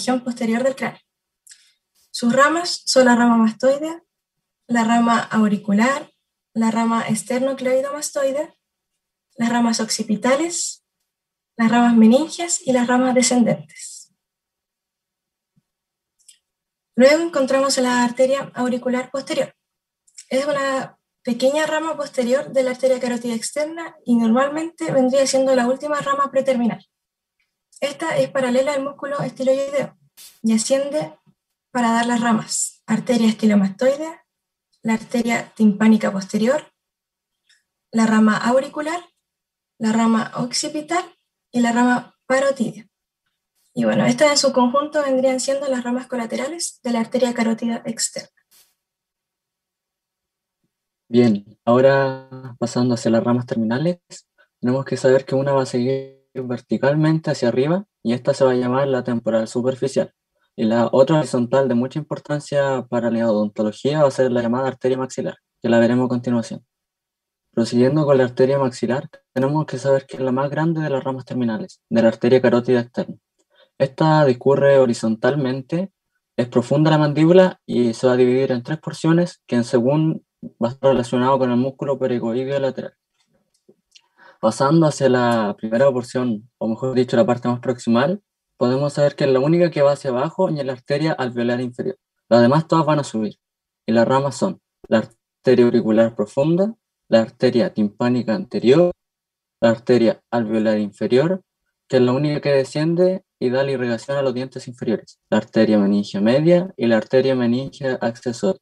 región posterior del cráneo. Sus ramas son la rama mastoidea, la rama auricular, la rama esternocleidomastoide, las ramas occipitales, las ramas meningias y las ramas descendentes. Luego encontramos la arteria auricular posterior. Es una pequeña rama posterior de la arteria carótida externa y normalmente vendría siendo la última rama preterminal. Esta es paralela al músculo estiloideo y asciende para dar las ramas arteria estilomastoidea, la arteria timpánica posterior, la rama auricular, la rama occipital y la rama parotidia. Y bueno, estas en su conjunto vendrían siendo las ramas colaterales de la arteria carótida externa. Bien, ahora pasando hacia las ramas terminales, tenemos que saber que una va a seguir verticalmente hacia arriba y esta se va a llamar la temporal superficial. Y la otra horizontal de mucha importancia para la odontología va a ser la llamada arteria maxilar, que la veremos a continuación. Prosiguiendo con la arteria maxilar, tenemos que saber que es la más grande de las ramas terminales, de la arteria carótida externa. Esta discurre horizontalmente, es profunda la mandíbula y se va a dividir en tres porciones que en según va a estar relacionado con el músculo pericoideo lateral. Pasando hacia la primera porción, o mejor dicho, la parte más proximal, podemos saber que es la única que va hacia abajo y es la arteria alveolar inferior. Las demás todas van a subir, y las ramas son la arteria auricular profunda, la arteria timpánica anterior, la arteria alveolar inferior, que es la única que desciende y da la irrigación a los dientes inferiores, la arteria meningia media y la arteria meningia accesoria.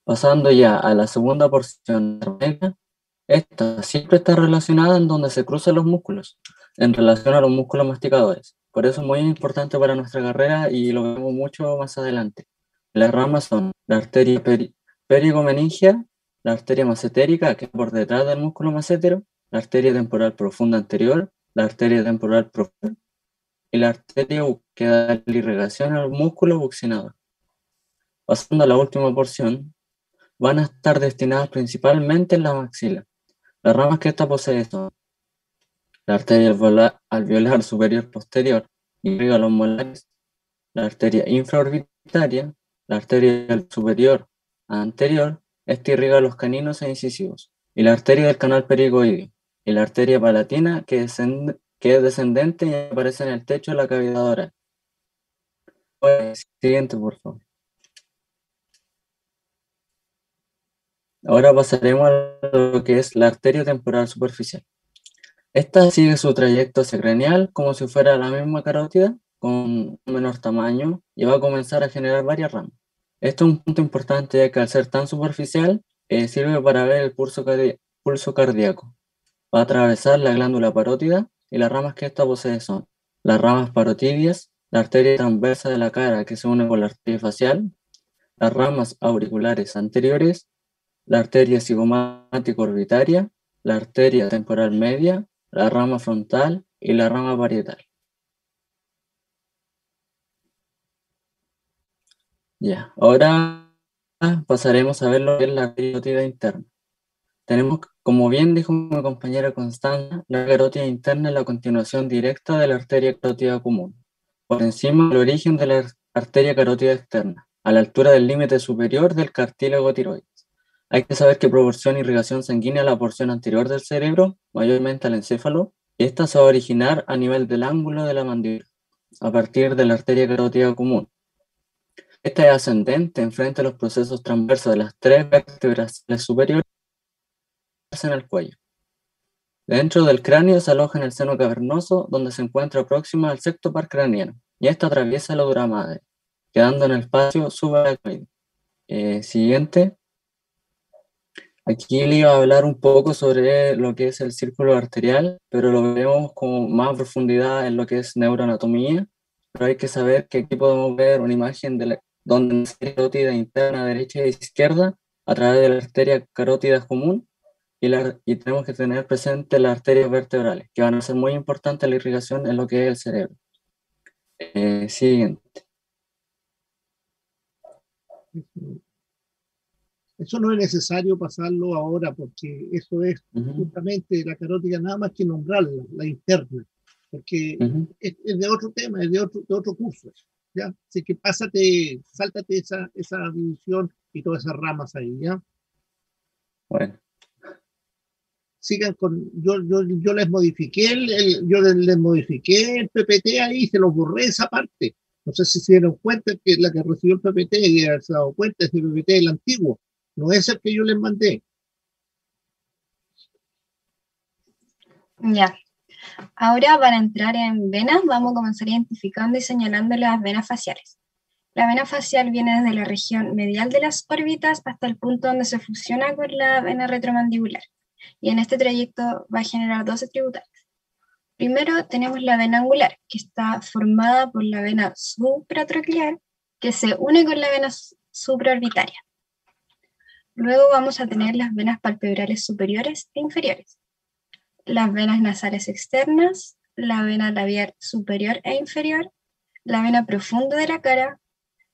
Pasando ya a la segunda porción intermedia, esta siempre está relacionada en donde se cruzan los músculos, en relación a los músculos masticadores. Por eso es muy importante para nuestra carrera y lo vemos mucho más adelante. Las ramas son la arteria perigomeningia, la arteria macetérica, que es por detrás del músculo macétero, la arteria temporal profunda anterior, la arteria temporal profunda y la arteria que da la irrigación al músculo buccinador. Pasando a la última porción, van a estar destinadas principalmente en la maxila. Las ramas que esta posee son la arteria alveolar superior posterior, irriga los molares, la arteria infraorbitaria, la arteria superior anterior, esta irriga los caninos e incisivos, y la arteria del canal pericoideo, y la arteria palatina que es descendente y aparece en el techo de la cavidad oral. Siguiente, por favor. Ahora pasaremos a lo que es la arteria temporal superficial. Esta sigue su trayecto hacia craneal como si fuera la misma carótida, con menor tamaño, y va a comenzar a generar varias ramas. Esto es un punto importante ya que al ser tan superficial, sirve para ver el pulso cardíaco. Va a atravesar la glándula parótida y las ramas que esta posee son las ramas parotidias, la arteria transversa de la cara que se une con la arteria facial, las ramas auriculares anteriores, la arteria cigomática orbitaria, la arteria temporal media, la rama frontal y la rama parietal. Ya, ahora pasaremos a ver lo que es la carótida interna. Tenemos, como bien dijo mi compañera Constanza, la carótida interna es la continuación directa de la arteria carótida común, por encima del origen de la arteria carótida externa, a la altura del límite superior del cartílago tiroides. Hay que saber que proporciona irrigación sanguínea a la porción anterior del cerebro, mayormente al encéfalo, y esta se va a originar a nivel del ángulo de la mandíbula, a partir de la arteria carótida común. Esta es ascendente enfrente a los procesos transversos de las tres vértebras superiores en el cuello. Dentro del cráneo se aloja en el seno cavernoso, donde se encuentra próxima al sexto par craneano, y esta atraviesa la dura madre, quedando en el espacio subaracnoide. Siguiente. Aquí le iba a hablar un poco sobre lo que es el círculo arterial, pero lo vemos con más profundidad en lo que es neuroanatomía. Pero hay que saber que aquí podemos ver una imagen de donde la carótida interna derecha e izquierda a través de la arteria carótida común y tenemos que tener presente las arterias vertebrales, que van a ser muy importantes en la irrigación en lo que es el cerebro. Siguiente. Eso no es necesario pasarlo ahora porque eso es Ujú. justamente la carótida, nada más que nombrarla, la interna. porque Ujú. es de otro tema, es de otro curso. ¿Ya? Así que sáltate esa división y todas esas ramas ahí, ¿ya? Bueno, Sigan con, yo les modifiqué les modifiqué el PPT ahí, se los borré esa parte. No sé si se dieron cuenta que la que recibió el PPT, y se ha dado cuenta, ese PPT es el antiguo, no es el que yo les mandé. Ya. Ahora, para entrar en venas, vamos a comenzar identificando y señalando las venas faciales. La vena facial viene desde la región medial de las órbitas hasta el punto donde se fusiona con la vena retromandibular. Y en este trayecto va a generar 12 tributarios. Primero tenemos la vena angular, que está formada por la vena supratroqueal, que se une con la vena supraorbitaria. Luego vamos a tener las venas palpebrales superiores e inferiores, las venas nasales externas, la vena labial superior e inferior, la vena profunda de la cara,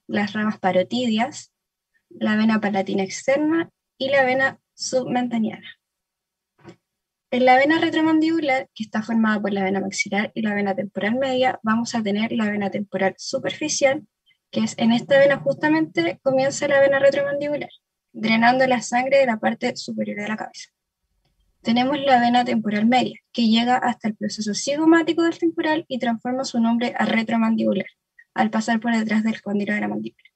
las ramas parotidias, la vena palatina externa y la vena submentaniana. En la vena retromandibular, que está formada por la vena maxilar y la vena temporal media, vamos a tener la vena temporal superficial, que es en esta vena justamente comienza la vena retromandibular, drenando la sangre de la parte superior de la cabeza. Tenemos la vena temporal media, que llega hasta el proceso cigomático del temporal y transforma su nombre a retromandibular, al pasar por detrás del cóndilo de la mandíbula.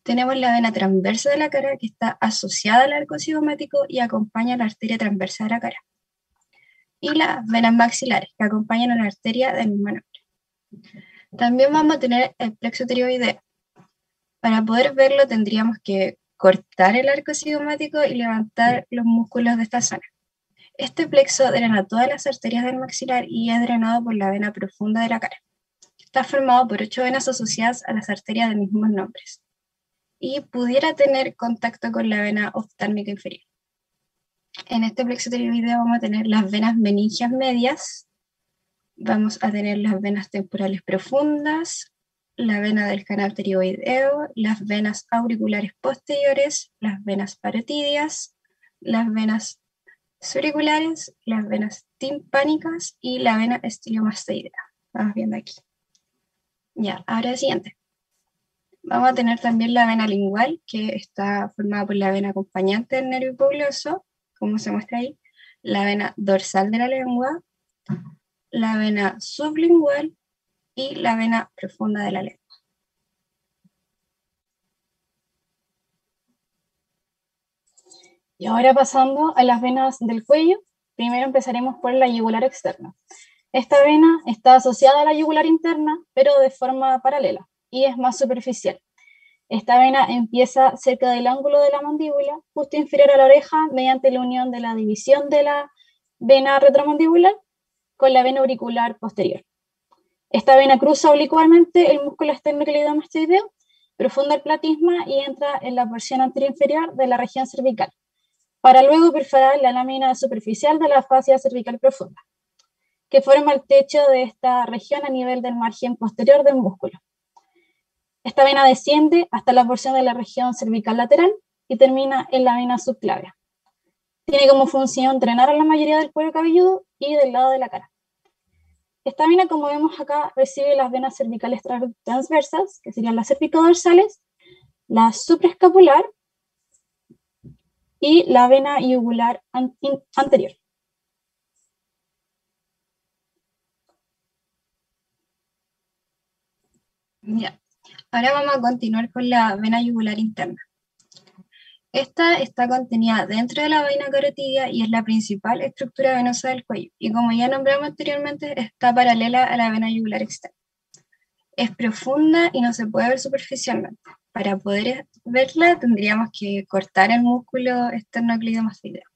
Tenemos la vena transversa de la cara, que está asociada al arco cigomático y acompaña la arteria transversa de la cara. Y las venas maxilares, que acompañan a la arteria del mismo nombre. También vamos a tener el plexo tiroideo. Para poder verlo tendríamos que cortar el arco cigomático y levantar los músculos de esta zona. Este plexo drena todas las arterias del maxilar y es drenado por la vena profunda de la cara. Está formado por 8 venas asociadas a las arterias de mismos nombres. Y pudiera tener contacto con la vena oftálmica inferior. En este plexo tiroideo vamos a tener las venas meningias medias, vamos a tener las venas temporales profundas, la vena del canal tiroideo, las venas auriculares posteriores, las venas parotidias, las venas suriculares, las venas timpánicas y la vena estiomastoidea. Vamos viendo aquí. Ya, ahora el siguiente. Vamos a tener también la vena lingual, que está formada por la vena acompañante del nervio hipogloso, como se muestra ahí, la vena dorsal de la lengua, la vena sublingual y la vena profunda de la lengua. Y ahora pasando a las venas del cuello, primero empezaremos por la yugular externa. Esta vena está asociada a la yugular interna, pero de forma paralela, y es más superficial. Esta vena empieza cerca del ángulo de la mandíbula, justo inferior a la oreja, mediante la unión de la división de la vena retromandibular con la vena auricular posterior. Esta vena cruza oblicuamente el músculo esternocleidomastoideo, profunda el platisma y entra en la porción anterior inferior de la región cervical, para luego perforar la lámina superficial de la fascia cervical profunda, que forma el techo de esta región a nivel del margen posterior del músculo. Esta vena desciende hasta la porción de la región cervical lateral y termina en la vena subclavia. Tiene como función drenar a la mayoría del cuero cabelludo y del lado de la cara. Esta vena, como vemos acá, recibe las venas cervicales transversas, que serían las cervicodorsales, la supraescapular y la vena yugular anterior. Ya. Ahora vamos a continuar con la vena yugular interna. Esta está contenida dentro de la vaina carotidia y es la principal estructura venosa del cuello. Y como ya nombramos anteriormente, está paralela a la vena yugular externa. Es profunda y no se puede ver superficialmente. Para poder verla tendríamos que cortar el músculo esternocleidomastoideo.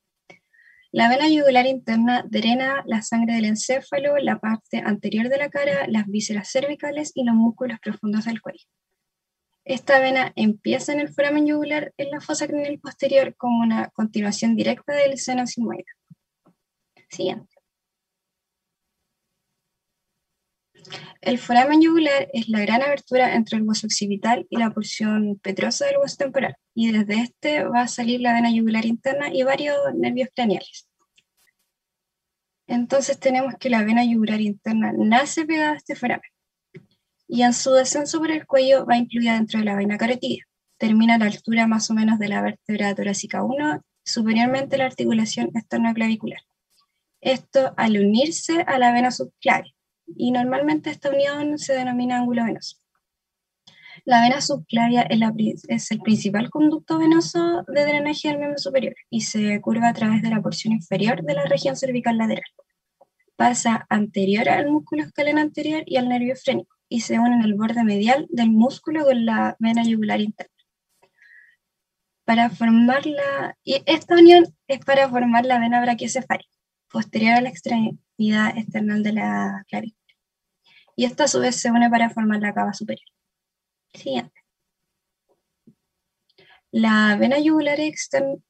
La vena yugular interna drena la sangre del encéfalo, la parte anterior de la cara, las vísceras cervicales y los músculos profundos del cuello. Esta vena empieza en el foramen yugular en la fosa craneal posterior como una continuación directa del seno sigmoide. Siguiente. El foramen yugular es la gran abertura entre el hueso occipital y la porción petrosa del hueso temporal, y desde este va a salir la vena yugular interna y varios nervios craneales. Entonces tenemos que la vena yugular interna nace pegada a este foramen y en su descenso por el cuello va incluida dentro de la vena carotídea. Termina a la altura más o menos de la vértebra torácica 1, superiormente a la articulación esternoclavicular. Esto al unirse a la vena subclavia, y normalmente esta unión se denomina ángulo venoso. La vena subclavia es el principal conducto venoso de drenaje del miembro superior y se curva a través de la porción inferior de la región cervical lateral. Pasa anterior al músculo escaleno anterior y al nervio frénico y se une en el borde medial del músculo con la vena yugular interna. Esta unión es para formar la vena brachiocefálica, posterior a la extremidad external de la clavícula. Y esta a su vez se une para formar la cava superior. Siguiente. La vena yugular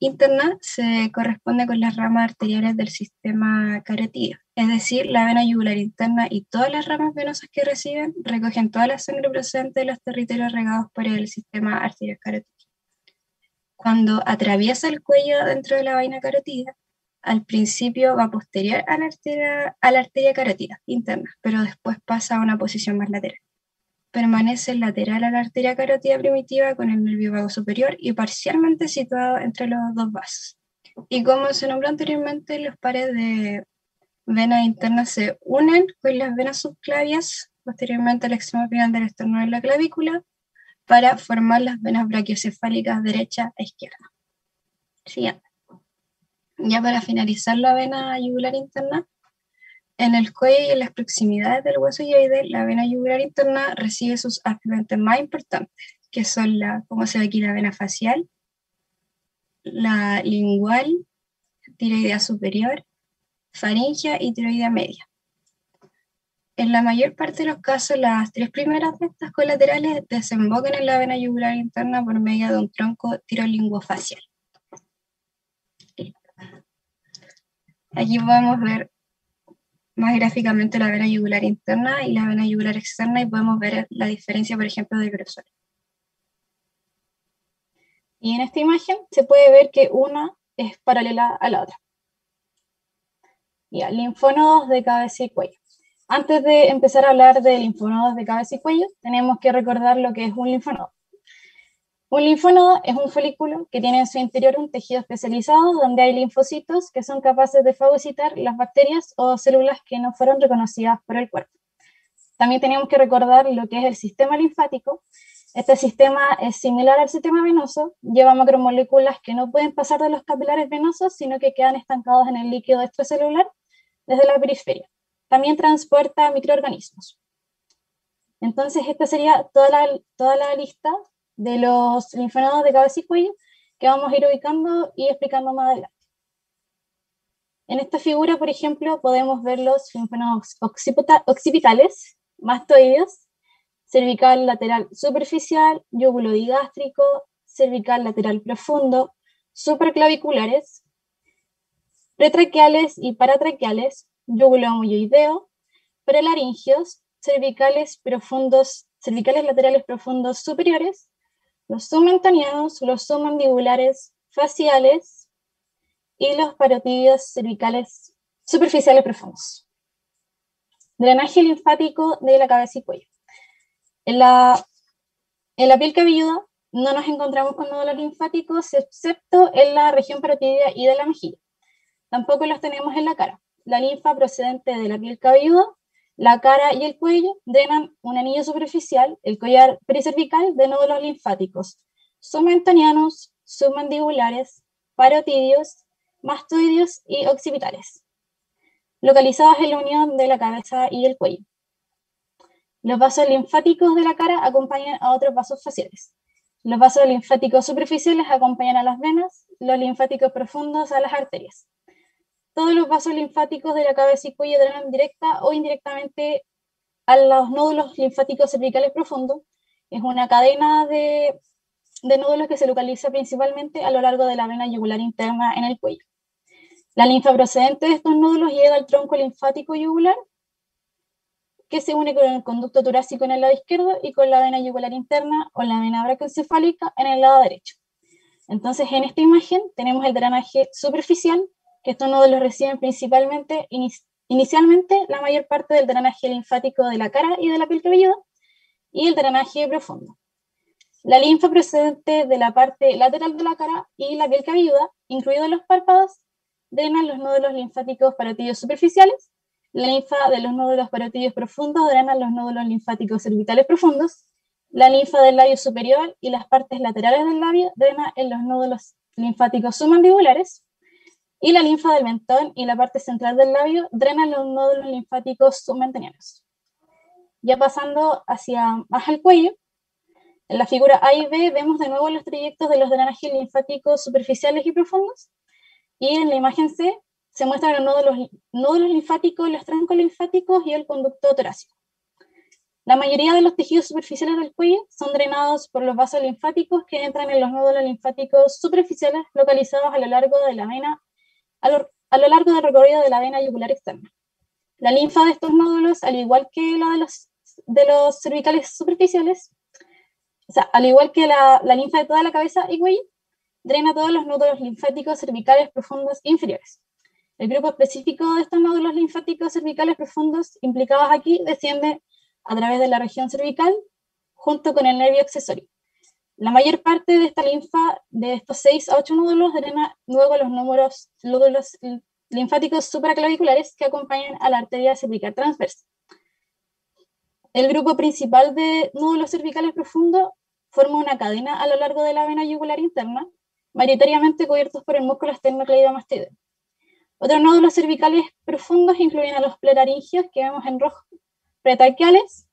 interna se corresponde con las ramas arteriales del sistema carotídeo, es decir, la vena yugular interna y todas las ramas venosas que reciben recogen toda la sangre procedente de los territorios regados por el sistema arterial carotídeo. Cuando atraviesa el cuello dentro de la vaina carotídea, al principio va posterior a la arteria carótida interna, pero después pasa a una posición más lateral. Permanece lateral a la arteria carótida primitiva con el nervio vago superior y parcialmente situado entre los dos vasos. Y como se nombró anteriormente, los pares de venas internas se unen con las venas subclavias, posteriormente al extremo final del esternón de la clavícula, para formar las venas brachiocefálicas derecha e izquierda. Siguiente. Ya para finalizar la vena yugular interna, en el cuello y en las proximidades del hueso hioide, la vena yugular interna recibe sus afluentes más importantes, que son como se ve aquí, la vena facial, la lingual, tiroidea superior, faringea y tiroidea media. En la mayor parte de los casos, las tres primeras de estas colaterales desembocan en la vena yugular interna por medio de un tronco tirolinguofacial. Aquí podemos ver más gráficamente la vena yugular interna y la vena yugular externa y podemos ver la diferencia, por ejemplo, de grosor. Y en esta imagen se puede ver que una es paralela a la otra. Ya, linfonodos de cabeza y cuello. Antes de empezar a hablar de linfonodos de cabeza y cuello, tenemos que recordar lo que es un linfonodo. Un linfonodo es un folículo que tiene en su interior un tejido especializado donde hay linfocitos que son capaces de fagocitar las bacterias o células que no fueron reconocidas por el cuerpo. También tenemos que recordar lo que es el sistema linfático. Este sistema es similar al sistema venoso, lleva macromoléculas que no pueden pasar de los capilares venosos, sino que quedan estancados en el líquido extracelular desde la periferia. También transporta microorganismos. Entonces, esta sería toda la lista de los linfonodos de cabeza y cuello que vamos a ir ubicando y explicando más adelante. En esta figura, por ejemplo, podemos ver los linfonodos occipitales, mastoideos, cervical lateral superficial, yugulodigástrico, cervical lateral profundo, supraclaviculares, pretraqueales y paratraqueales, yugulohomoyoideo, prelaringios, cervicales laterales profundos superiores, los submentanianos, los submandibulares faciales y los parotidios cervicales superficiales profundos. Drenaje linfático de la cabeza y cuello. En la piel cabelluda no nos encontramos con nódulos linfáticos, excepto en la región parotidia y de la mejilla. Tampoco los tenemos en la cara. La linfa procedente de la piel cabelluda, la cara y el cuello drenan un anillo superficial, el collar pericervical, de nódulos linfáticos submentanianos, submandibulares, parotidios, mastoideos y occipitales, localizados en la unión de la cabeza y el cuello. Los vasos linfáticos de la cara acompañan a otros vasos faciales. Los vasos linfáticos superficiales acompañan a las venas, los linfáticos profundos a las arterias. Todos los vasos linfáticos de la cabeza y cuello drenan directa o indirectamente a los nódulos linfáticos cervicales profundos. Es una cadena de nódulos que se localiza principalmente a lo largo de la vena yugular interna en el cuello. La linfa procedente de estos nódulos llega al tronco linfático yugular, que se une con el conducto torácico en el lado izquierdo y con la vena yugular interna o la vena brachiocefálica en el lado derecho. Entonces, en esta imagen tenemos el drenaje superficial, que estos nódulos reciben principalmente inicialmente la mayor parte del drenaje linfático de la cara y de la piel cabelluda y el drenaje profundo. La linfa procedente de la parte lateral de la cara y la piel cabelluda, incluidos los párpados, drena los nódulos linfáticos parotídeos superficiales. La linfa de los nódulos parotídeos profundos drena los nódulos linfáticos cervicales profundos. La linfa del labio superior y las partes laterales del labio drena en los nódulos linfáticos submandibulares. Y la linfa del mentón y la parte central del labio drenan los nódulos linfáticos submentanianos. Ya pasando hacia más al cuello, en la figura A y B vemos de nuevo los trayectos de los drenajes linfáticos superficiales y profundos. Y en la imagen C se muestran los nódulos linfáticos, los troncos linfáticos y el conducto torácico. La mayoría de los tejidos superficiales del cuello son drenados por los vasos linfáticos que entran en los nódulos linfáticos superficiales localizados a lo largo de la vena, a lo largo del recorrido de la vena yugular externa. La linfa de estos nódulos, al igual que la de los cervicales superficiales, o sea, al igual que la linfa de toda la cabeza y cuello, drena todos los nódulos linfáticos cervicales profundos inferiores. El grupo específico de estos nódulos linfáticos cervicales profundos implicados aquí desciende a través de la región cervical junto con el nervio accesorio. La mayor parte de esta linfa, de estos 6 a 8 nódulos, drena luego los nódulos linfáticos supraclaviculares que acompañan a la arteria cervical transversa. El grupo principal de nódulos cervicales profundos forma una cadena a lo largo de la vena yugular interna, mayoritariamente cubiertos por el músculo esternocleidomastoideo. Otros nódulos cervicales profundos incluyen a los pleurofaringeos que vemos en rojo, pretraquiales,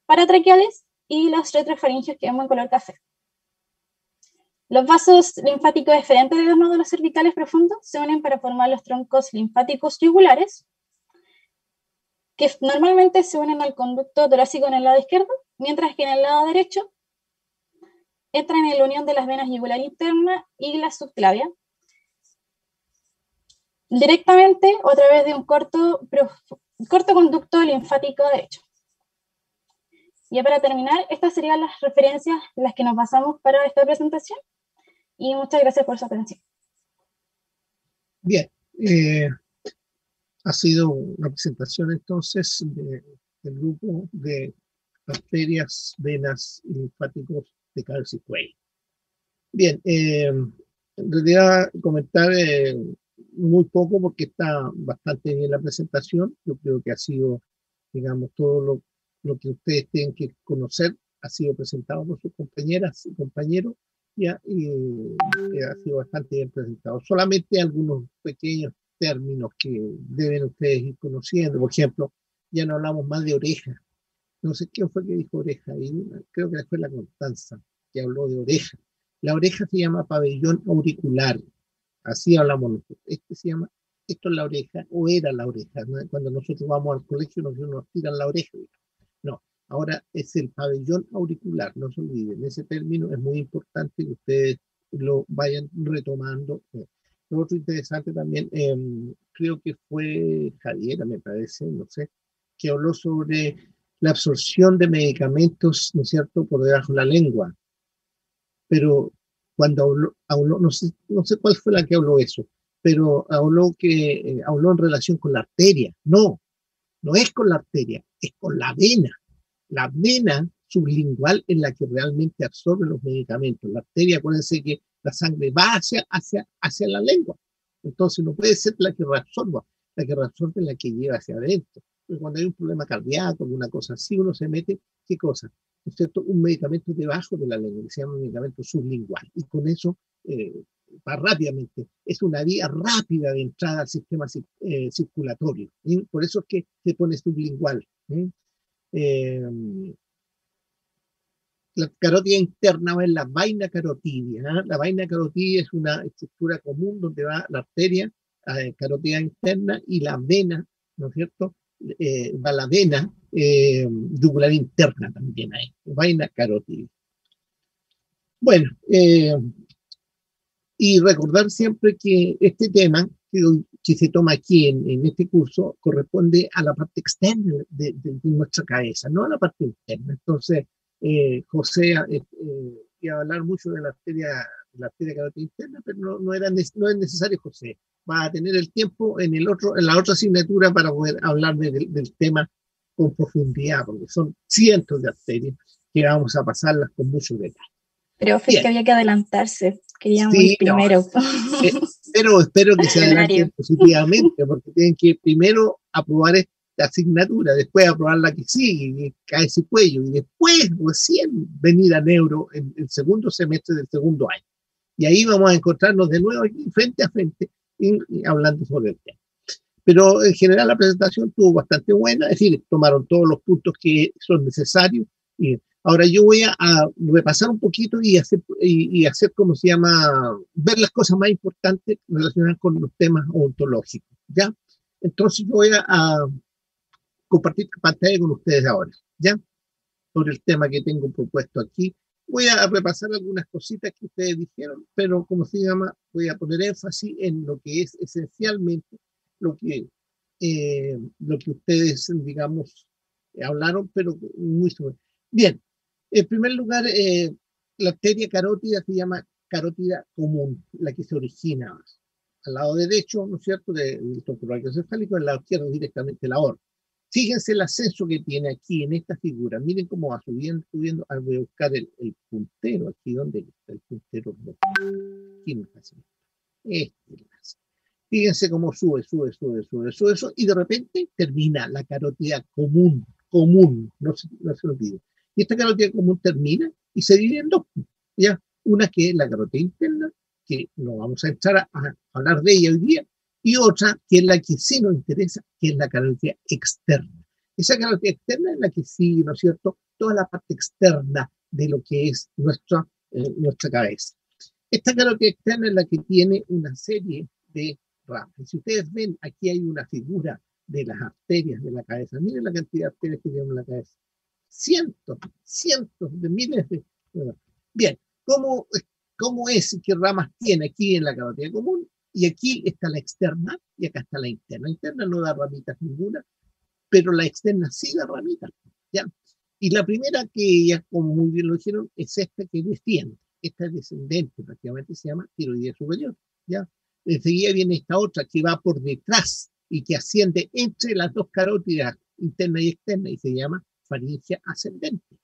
paratraquiales y los retrofaringeos que vemos en color café. Los vasos linfáticos eferentes de los nódulos cervicales profundos se unen para formar los troncos linfáticos yugulares, que normalmente se unen al conducto torácico en el lado izquierdo, mientras que en el lado derecho entran en la unión de las venas yugular interna y la subclavia, directamente o a través de un corto conducto linfático derecho. Ya para terminar, estas serían las referencias en las que nos basamos para esta presentación, y muchas gracias por su atención. Bien, ha sido una presentación entonces del grupo de arterias, venas y linfáticos de cabeza y cuello. Bien, en realidad comentar muy poco porque está bastante bien la presentación. Yo creo que ha sido, digamos, todo lo que ustedes tienen que conocer ha sido presentado por sus compañeras y compañeros, ya, y ha sido bastante bien presentado. Solamente algunos pequeños términos que deben ustedes ir conociendo. Por ejemplo, ya no hablamos más de oreja. No sé quién fue que dijo oreja, y creo que fue la Constanza que habló de oreja. La oreja se llama pabellón auricular, así hablamos nosotros. Esto es la oreja, o era la oreja, ¿no? Cuando nosotros vamos al colegio nos tiran la oreja. No, ahora es el pabellón auricular, no se olviden, ese término es muy importante que ustedes lo vayan retomando. Lo otro interesante también, creo que fue Javiera, me parece, no sé, que habló sobre la absorción de medicamentos, ¿no es cierto?, por debajo de la lengua. Pero cuando habló no sé cuál fue la que habló eso, pero habló en relación con la arteria. No es con la arteria, es con la vena. La vena sublingual es la que realmente absorbe los medicamentos. La arteria, acuérdense que la sangre va hacia la lengua. Entonces no puede ser la que reabsorba. La que reabsorbe es la que lleva hacia adentro. Porque cuando hay un problema cardíaco, alguna cosa así, uno se mete, ¿qué cosa? ¿No es cierto? Un medicamento debajo de la lengua, que se llama un medicamento sublingual. Y con eso va rápidamente. Es una vía rápida de entrada al sistema circulatorio. ¿Sí? Por eso es que se pone sublingual. ¿Sí? La carótida interna va en la vaina carotidia. ¿Eh? La vaina carotidia es una estructura común donde va la arteria carótida interna y la vena, ¿no es cierto? Va la vena yugular interna también ahí, vaina carotidia. Bueno, y recordar siempre que este tema que se toma aquí en este curso corresponde a la parte externa de nuestra cabeza, no a la parte interna. Entonces, José iba a hablar mucho de la arteria la arteria carótida interna, pero no es necesario, José. Va a tener el tiempo en la otra asignatura para poder hablar del tema con profundidad, porque son cientos de arterias que vamos a pasarlas con mucho detalle. Pero es que había que adelantarse, queríamos sí, ir primero. Espero que se adelanten positivamente, porque tienen que primero aprobar esta asignatura, después aprobar la que sigue, y cae ese cuello, y después recién venir a neuro en el segundo semestre del segundo año. Y ahí vamos a encontrarnos de nuevo aquí frente a frente y hablando sobre el tema. Pero en general la presentación estuvo bastante buena, es decir, tomaron todos los puntos que son necesarios. Y ahora yo voy a repasar un poquito y hacer como se llama, ver las cosas más importantes relacionadas con los temas ontológicos, ¿ya? Entonces yo voy a compartir pantalla con ustedes ahora, ¿ya? Sobre el tema que tengo propuesto aquí. Voy a repasar algunas cositas que ustedes dijeron, pero como se llama, voy a poner énfasis en lo que es esencialmente lo que ustedes, digamos, hablaron, pero muy sobre. Bien, en primer lugar, la arteria carótida se llama carótida común, la que se origina al lado derecho, ¿no es cierto?, del tronco brachiocefálico, al lado izquierdo directamente la aorta. Fíjense el ascenso que tiene aquí en esta figura. Miren cómo va subiendo, subiendo. Ah, voy a buscar el puntero aquí. ¿Dónde está el puntero? Aquí me pasa. Fíjense cómo sube, y de repente termina la carótida común, no se olvide. Y esta carótida común termina y se divide en dos. ¿Ya? Una que es la carótida interna, que no vamos a entrar a hablar de ella hoy día, y otra que es la que sí nos interesa, que es la carótida externa. Esa carótida externa es la que sigue, ¿no es cierto?, toda la parte externa de lo que es nuestra cabeza. Esta carótida externa es la que tiene una serie de ramas. Si ustedes ven, aquí hay una figura de las arterias de la cabeza. Miren la cantidad de arterias que tienen en la cabeza. Cientos de miles de... Bien, ¿cómo es y qué ramas tiene aquí en la carótida común? Y aquí está la externa y acá está la interna. La interna no da ramitas ninguna, pero la externa sí da ramitas, ¿ya? Y la primera que ya, como muy bien lo dijeron, es esta que desciende. Esta es descendente, prácticamente se llama tiroidea superior, ¿ya? Enseguida viene esta otra que va por detrás y que asciende entre las dos carótidas, interna y externa, y se llama faringe ascendente.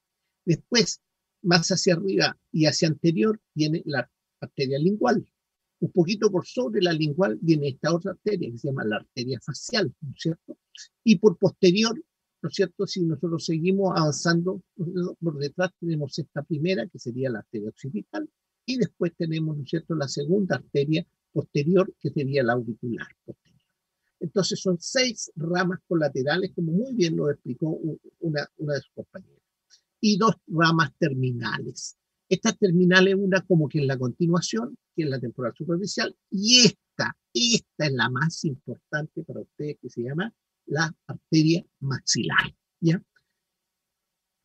Después, más hacia arriba y hacia anterior, viene la arteria lingual. Un poquito por sobre la lingual viene esta otra arteria que se llama la arteria facial, ¿no es cierto? Y por posterior, ¿no es cierto?, si nosotros seguimos avanzando, por detrás tenemos esta primera, que sería la arteria occipital, y después tenemos, ¿no es cierto?, la segunda arteria posterior, que sería la auricular posterior. Entonces son 6 ramas colaterales, como muy bien lo explicó una de sus compañeras, y 2 ramas terminales. Estas terminales, una como que en la continuación, que es la temporal superficial, y esta es la más importante para ustedes, que se llama la arteria maxilar, ¿ya?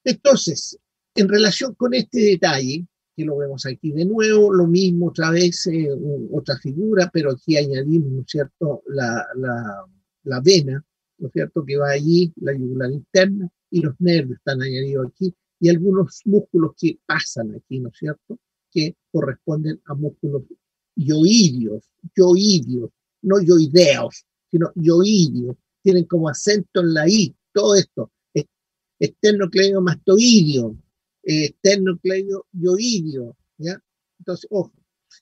Entonces, en relación con este detalle, que lo vemos aquí de nuevo, lo mismo otra vez, otra figura, pero aquí añadimos, ¿no es cierto?, la vena, ¿no es cierto?, que va allí, la yugular interna, y los nervios están añadidos aquí, y algunos músculos que pasan aquí, ¿no es cierto?, que corresponden a músculos yoidios, no yoideos, sino yoidios, tienen como acento en la I, todo esto, esternocleidomastoideo, esternocleidoyoideo, ¿ya? Entonces, ojo,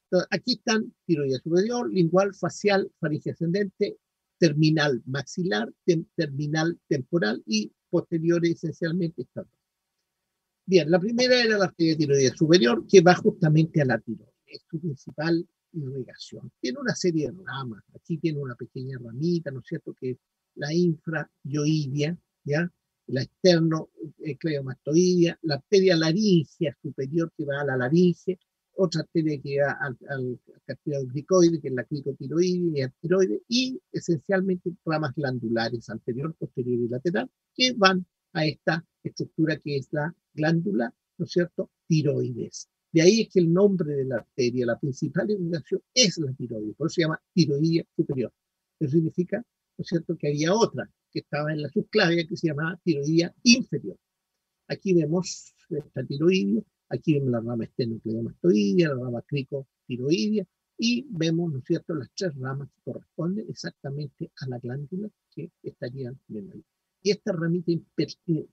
entonces, aquí están tiroidea superior, lingual, facial, faringe ascendente, terminal maxilar, terminal temporal y posterior esencialmente esta. Bien, la primera era la arteria tiroidea superior, que va justamente a la tiroides, es su principal irrigación. Tiene una serie de ramas, aquí tiene una pequeña ramita, ¿no es cierto?, que es la infrayoidea, ¿ya?, la esternocleidomastoidea, la arteria laringea superior que va a la laringe, otra arteria que va al cartílago cricoide, que es la cricotiroide y el tiroide, y esencialmente ramas glandulares anterior, posterior y lateral, que van a esta estructura que es la glándula, ¿no es cierto?, tiroides. De ahí es que el nombre de la arteria, la principal irrigación, es la tiroides, por eso se llama tiroidea superior. Eso significa, ¿no es cierto?, que había otra que estaba en la subclavia que se llamaba tiroidea inferior. Aquí vemos esta tiroidea, Aquí vemos la rama esternocleidomastoidea, la rama cricotiroidea, y vemos, ¿no es cierto?, las 3 ramas que corresponden exactamente a la glándula que estarían bien ahí. Y esta ramita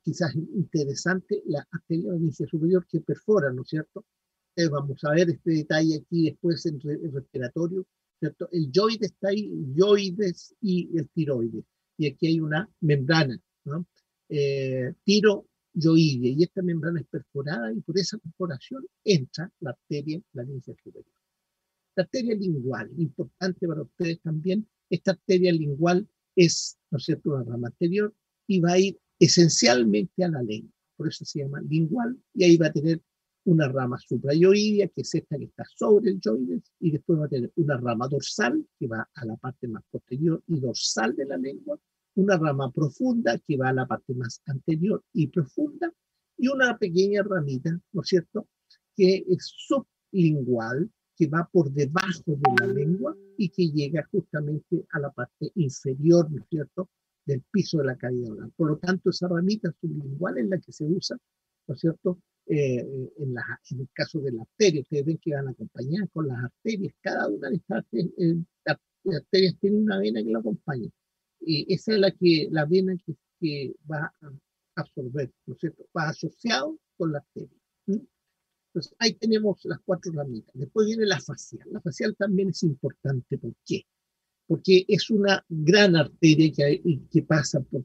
quizás interesante, la arteria laringe superior que perfora, ¿no es cierto? Vamos a ver este detalle aquí después en el respiratorio, ¿cierto? El yoide está ahí, el yoides y el tiroides. Y aquí hay una membrana, ¿no? Tiroyoide, y esta membrana es perforada y por esa perforación entra la arteria laringe superior. La arteria lingual, importante para ustedes también, esta arteria lingual es, ¿no es cierto?, una rama anterior y va a ir esencialmente a la lengua, por eso se llama lingual, y ahí va a tener una rama suprayoidea, que es esta que está sobre el yoides, y después va a tener una rama dorsal, que va a la parte más posterior y dorsal de la lengua, una rama profunda, que va a la parte más anterior y profunda, y una pequeña ramita, ¿no es cierto?, que es sublingual, que va por debajo de la lengua y que llega justamente a la parte inferior, ¿no es cierto?, del piso de la cavidad oral. Por lo tanto, esa ramita sublingual es la que se usa, ¿no es cierto?, en el caso de la arteria. Ustedes ven que van acompañadas con las arterias. Cada una de estas arterias tiene una vena que la acompaña. Y esa es la vena que va a absorber, ¿no es cierto?, va asociado con la arteria. Entonces, ahí tenemos las 4 ramitas. Después viene la facial. La facial también es importante. ¿Por qué? Porque es una gran arteria que pasa por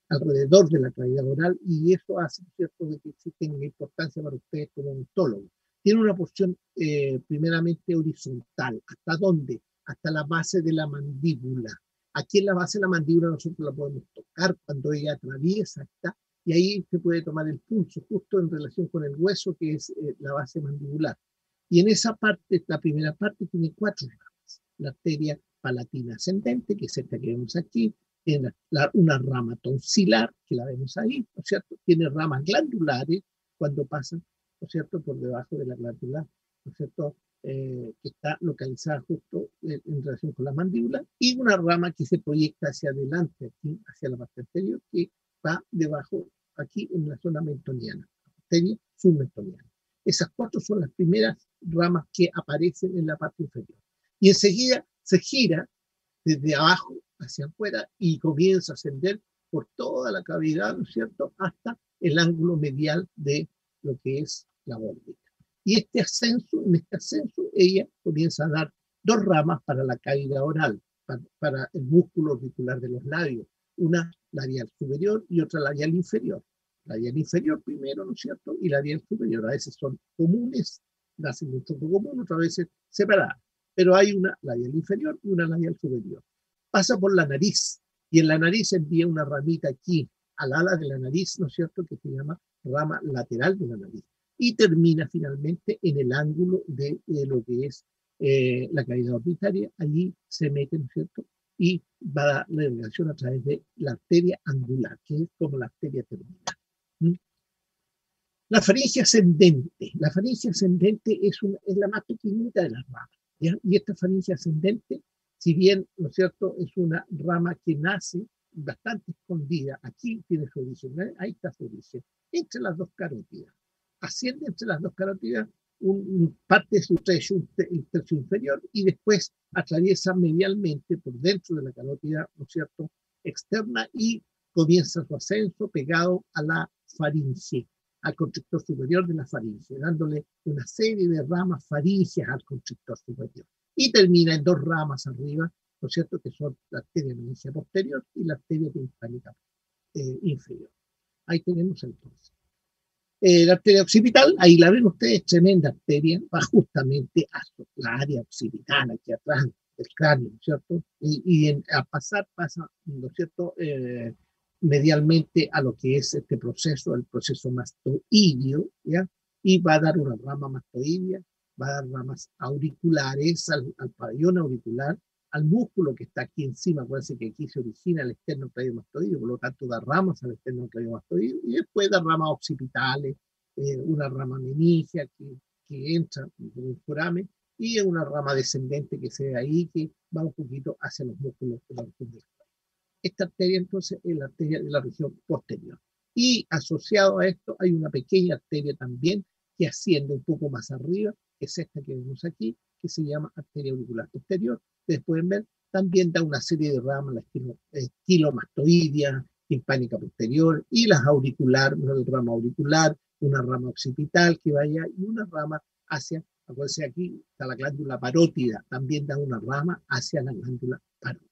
alrededor de la cavidad oral, y eso hace, ¿cierto?, de que sí tenga importancia para ustedes como odontólogos. Tiene una porción primeramente horizontal. ¿Hasta dónde? Hasta la base de la mandíbula. Aquí en la base de la mandíbula nosotros la podemos tocar cuando ella atraviesa esta, y ahí se puede tomar el pulso justo en relación con el hueso, que es la base mandibular. Y en esa parte, la primera parte, tiene 4 ramas. La arteria palatina ascendente, que es esta que vemos aquí, tiene una rama tonsilar, que la vemos ahí, ¿no es cierto? Tiene ramas glandulares cuando pasan, ¿no es cierto?, por debajo de la glándula, ¿no es cierto?, que está localizada justo en relación con la mandíbula, y una rama que se proyecta hacia adelante, aquí, hacia la parte anterior, que va debajo, aquí en la zona mentoniana, arteria submentoniana. Esas 4 son las primeras ramas que aparecen en la parte inferior. Y enseguida se gira desde abajo hacia afuera y comienza a ascender por toda la cavidad, ¿no es cierto?, hasta el ángulo medial de lo que es la órbita. Y en este ascenso, ella comienza a dar 2 ramas para la cavidad oral, para el músculo orbicular de los labios, una labial superior y otra labial inferior. Labial inferior primero, ¿no es cierto?, y labial superior. A veces son comunes, nacen de un tronco común, otras veces separadas. Pero hay una labial inferior y una labial superior. Pasa por la nariz, y en la nariz envía una ramita aquí, al ala de la nariz, ¿no es cierto?, que se llama rama lateral de la nariz. Y termina finalmente en el ángulo de lo que es la cavidad orbitaria. Allí se mete, ¿no es cierto?, y va a dar la irrigación a través de la arteria angular, que es como la arteria terminal. La faringe ascendente. La faringe ascendente es la más pequeñita de las ramas, ¿ya? Y esta faringe ascendente, si bien, ¿no es cierto?, es una rama que nace bastante escondida, aquí tiene su origen, ¿eh? Ahí está su origen, entre las 2 carótidas. Asciende entre las 2 carótidas parte de su el tercio inferior, y después atraviesa medialmente por dentro de la carótida, ¿no es cierto?, externa, y comienza su ascenso pegado a la faringe, al constrictor superior de la faringe, dándole una serie de ramas faringeas al constrictor superior. Y termina en 2 ramas arriba, ¿no es cierto?, que son la arteria meningia posterior y la arteria timpánica inferior. Ahí tenemos entonces. La arteria occipital, ahí la ven ustedes, tremenda arteria, va justamente a la área occipital, aquí atrás del cráneo, ¿no es cierto? Y al pasar, pasa, ¿no es cierto?, medialmente a lo que es este proceso, el proceso mastoideo, ¿ya? Y va a dar una rama mastoidea, va a dar ramas auriculares al pabellón auricular, al músculo que está aquí encima. Acuérdense que aquí se origina el esternocleidomastoideo, por lo tanto da ramas al esternocleidomastoideo, y después da ramas occipitales, una rama meningia que entra por el foramen, y una rama descendente que se ve ahí, que va un poquito hacia los músculos de la región del cuello. Esta arteria entonces es la arteria de la región posterior. Y asociado a esto hay una pequeña arteria también, que asciende un poco más arriba, es esta que vemos aquí, que se llama arteria auricular posterior. Ustedes pueden ver, también da una serie de ramas, la estilomastoidea, timpánica posterior, y las auricular, una rama auricular, una rama occipital que vaya, y una rama hacia, acuérdense aquí, está la glándula parótida, también da una rama hacia la glándula parótida.